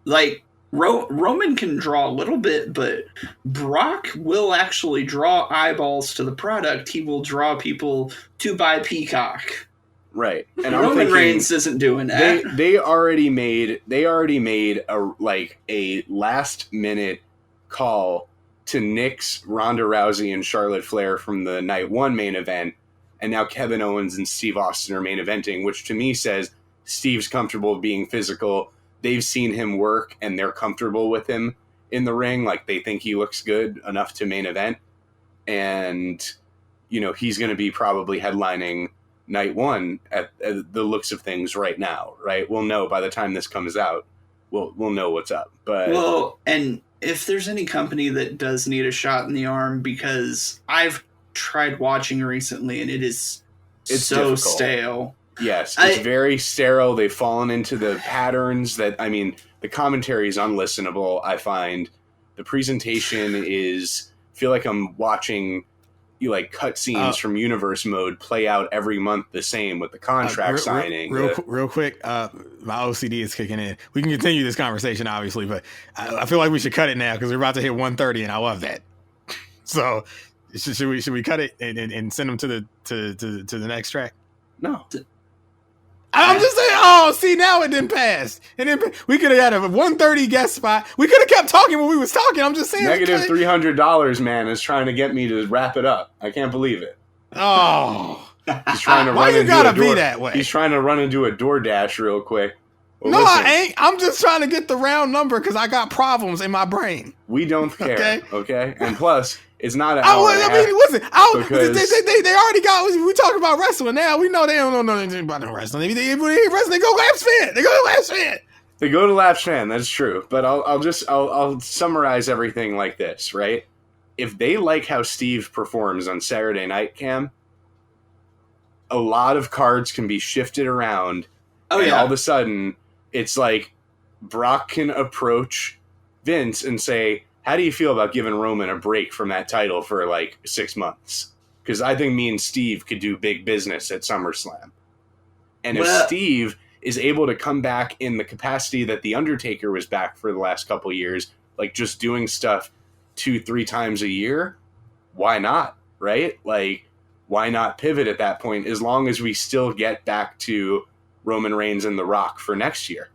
Like, Roman can draw a little bit, but Brock will actually draw eyeballs to the product. He will draw people to buy Peacock. Right. And Roman Reigns isn't doing that. They already made a last minute call to nix Ronda Rousey and Charlotte Flair from the night one main event, and now Kevin Owens and Steve Austin are main eventing, which to me says Steve's comfortable being physical. They've seen him work, and they're comfortable with him in the ring. Like, they think he looks good enough to main event. And, he's going to be probably headlining night one at the looks of things right now, right? We'll know by the time this comes out. We'll know what's up. But and if there's any company that does need a shot in the arm, because I've tried watching recently and it is It's so difficult. stale. Yes, it's very sterile. They've fallen into the patterns that, I mean, the commentary is unlistenable, I find. The presentation is, I feel like I'm watching like cutscenes from Universe Mode play out every month the same with the contract signing. Real quick, my OCD is kicking in. We can continue this conversation, obviously, but I feel like we should cut it now because we're about to hit 1:30, and I love that. So, should we cut it and send them to the next track? No. I'm just saying. Oh, see, now it didn't pass. We could have had a 1:30 guest spot. We could have kept talking when we was talking. I'm just saying. Negative $300, man, is trying to get me to wrap it up. I can't believe it. Oh, he's trying to why you gotta be that way? He's trying to run into a DoorDash real quick. Well, no, listen, I ain't. I'm just trying to get the round number because I got problems in my brain. We don't care, okay? And plus, it's not an I hour. mean, listen. Because they already got. We talking about wrestling now. We know they don't know anything about wrestling. They wrestling. They go Labs fan. They go Labs fan. They go to Labs fan. That's true. But I'll summarize everything like this, right? If they like how Steve performs on Saturday Night, Cam, a lot of cards can be shifted around. Oh, and yeah. all of a sudden, it's like Brock can approach Vince and say, how do you feel about giving Roman a break from that title for like 6 months? Because I think me and Steve could do big business at SummerSlam. And if Steve is able to come back in the capacity that The Undertaker was back for the last couple of years, like just doing stuff 2-3 times a year, why not? Right? Like, why not pivot at that point as long as we still get back to Roman Reigns and The Rock for next year?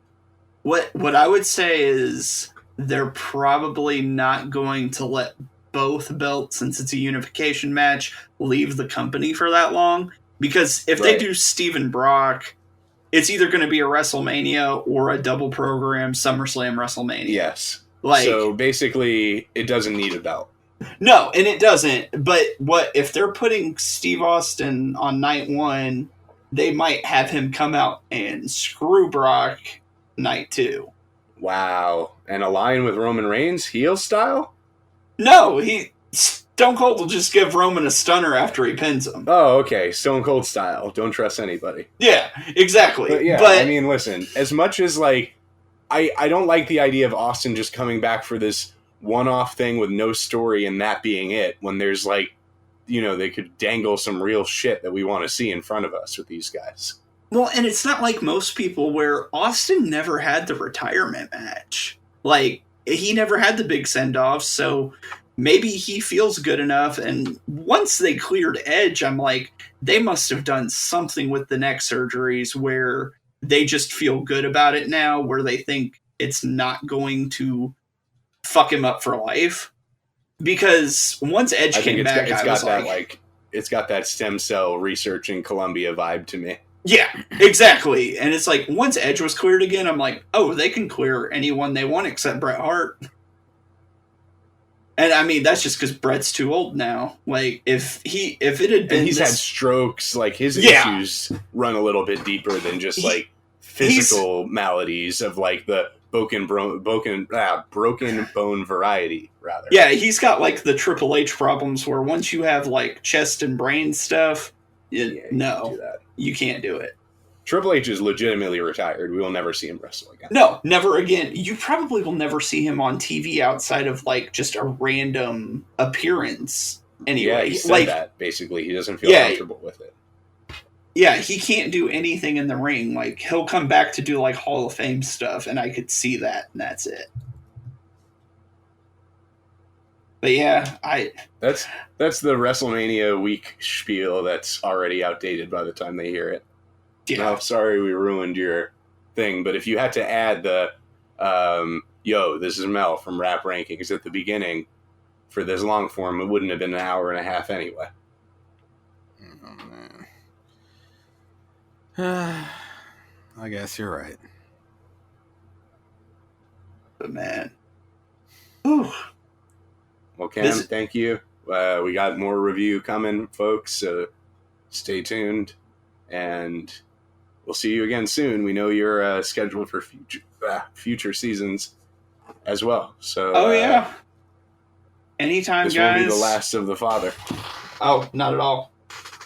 What I would say is they're probably not going to let both belts, since it's a unification match, leave the company for that long. Because if they do Steve and Brock, it's either going to be a WrestleMania or a double program SummerSlam WrestleMania. Yes. Like, so basically, it doesn't need a belt. No, and it doesn't. But what if they're putting Steve Austin on night 1, they might have him come out and screw Brock night 2. Wow. And align with Roman Reigns, heel style? No, Stone Cold will just give Roman a stunner after he pins him. Oh, okay. Stone Cold style. Don't trust anybody. Yeah, exactly. But I mean, listen, as much as like, I don't like the idea of Austin just coming back for this one-off thing with no story and that being it, when there's like, you know, they could dangle some real shit that we want to see in front of us with these guys. Well, and it's not like most people where Austin never had the retirement match. Like, he never had the big send-off, so maybe he feels good enough. And once they cleared Edge, I'm like, they must have done something with the neck surgeries where they just feel good about it now, where they think it's not going to fuck him up for life. Because once Edge came back, it's got that stem cell research in Columbia vibe to me. Yeah, exactly. And it's like, once Edge was cleared again, I'm like, oh, they can clear anyone they want except Bret Hart. And I mean, that's just because Bret's too old now. Like, if it had been, and he's had strokes. Like, his issues run a little bit deeper than just like physical maladies of like the broken bone variety, rather. Yeah, he's got like the Triple H problems where once you have like chest and brain stuff, you can't do it. Triple H is legitimately retired. We will never see him wrestle again. No, never again. You probably will never see him on TV outside of like just a random appearance. Anyway, yeah, he said that basically he doesn't feel comfortable with it. Yeah, he can't do anything in the ring. Like, he'll come back to do like Hall of Fame stuff, and I could see that, and that's it. But yeah, that's the WrestleMania week spiel that's already outdated by the time they hear it. Yeah. No, sorry we ruined your thing, but if you had to add the yo, this is Mel from Rap Rankings at the beginning for this long form, it wouldn't have been an hour and a half anyway. Oh, man. I guess you're right. But man. Whew. Well, Cam, thank you. We got more review coming, folks, so stay tuned. And we'll see you again soon. We know you're scheduled for future seasons as well. So, anytime, this guys. This won't be the last of the father. Oh, not at all.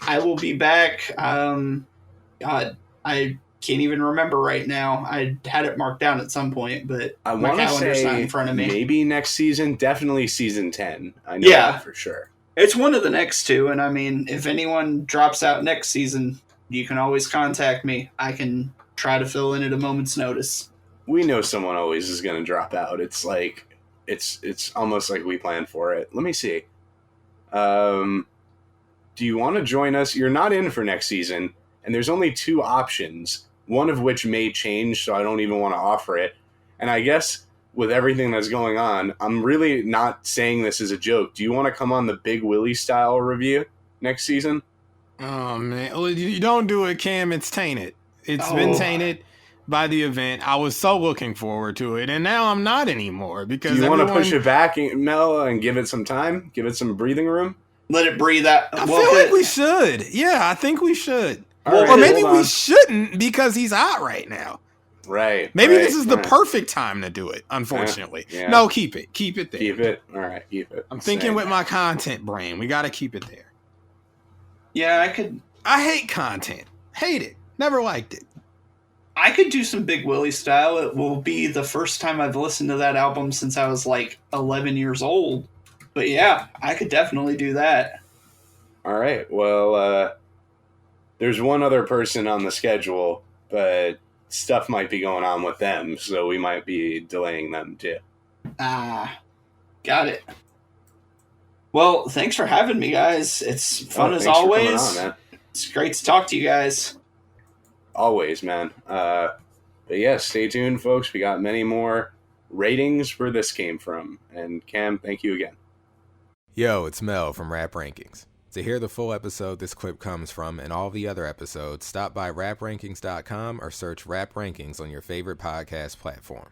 I will be back. God, I can't even remember right now. I had it marked down at some point, but I my want to calendar's say not in front of me. maybe next season, definitely season 10. I know Yeah. that for sure. It's one of the next two, and I mean, if anyone drops out next season, you can always contact me. I can try to fill in at a moment's notice. We know someone always is going to drop out. It's like it's almost like we planned for it. Let me see. Do you want to join us? You're not in for next season, and there's only 2 options, one of which may change, so I don't even want to offer it. And I guess with everything that's going on, I'm really not saying this as a joke. Do you want to come on the Big Willie style review next season? Oh, man. Well, you don't do it, Cam. It's tainted. It's been tainted by the event. I was so looking forward to it, and now I'm not anymore. Because do you want to push it back, Mel, and give it some time? Give it some breathing room? Let it breathe out. I feel like we should. Yeah, I think we should. Right, or maybe we shouldn't because he's out right now. Right. Maybe this is the perfect time to do it, unfortunately. Yeah. No, keep it. Keep it there. Keep it? All right, keep it. I'm thinking with my content brain. We got to keep it there. Yeah, I hate content. Hate it. Never liked it. I could do some Big Willie style. It will be the first time I've listened to that album since I was like 11 years old. But yeah, I could definitely do that. All right. Well, there's one other person on the schedule, but stuff might be going on with them, so we might be delaying them too. Got it. Well, thanks for having me, guys. It's fun as thanks for coming always. on, man. It's great to talk to you guys. Always, man. But yeah, stay tuned, folks. We got many more ratings where this came from. And Cam, thank you again. Yo, it's Mel from Rap Rankings. To hear the full episode this clip comes from and all the other episodes, stop by raprankings.com or search Rap Rankings on your favorite podcast platform.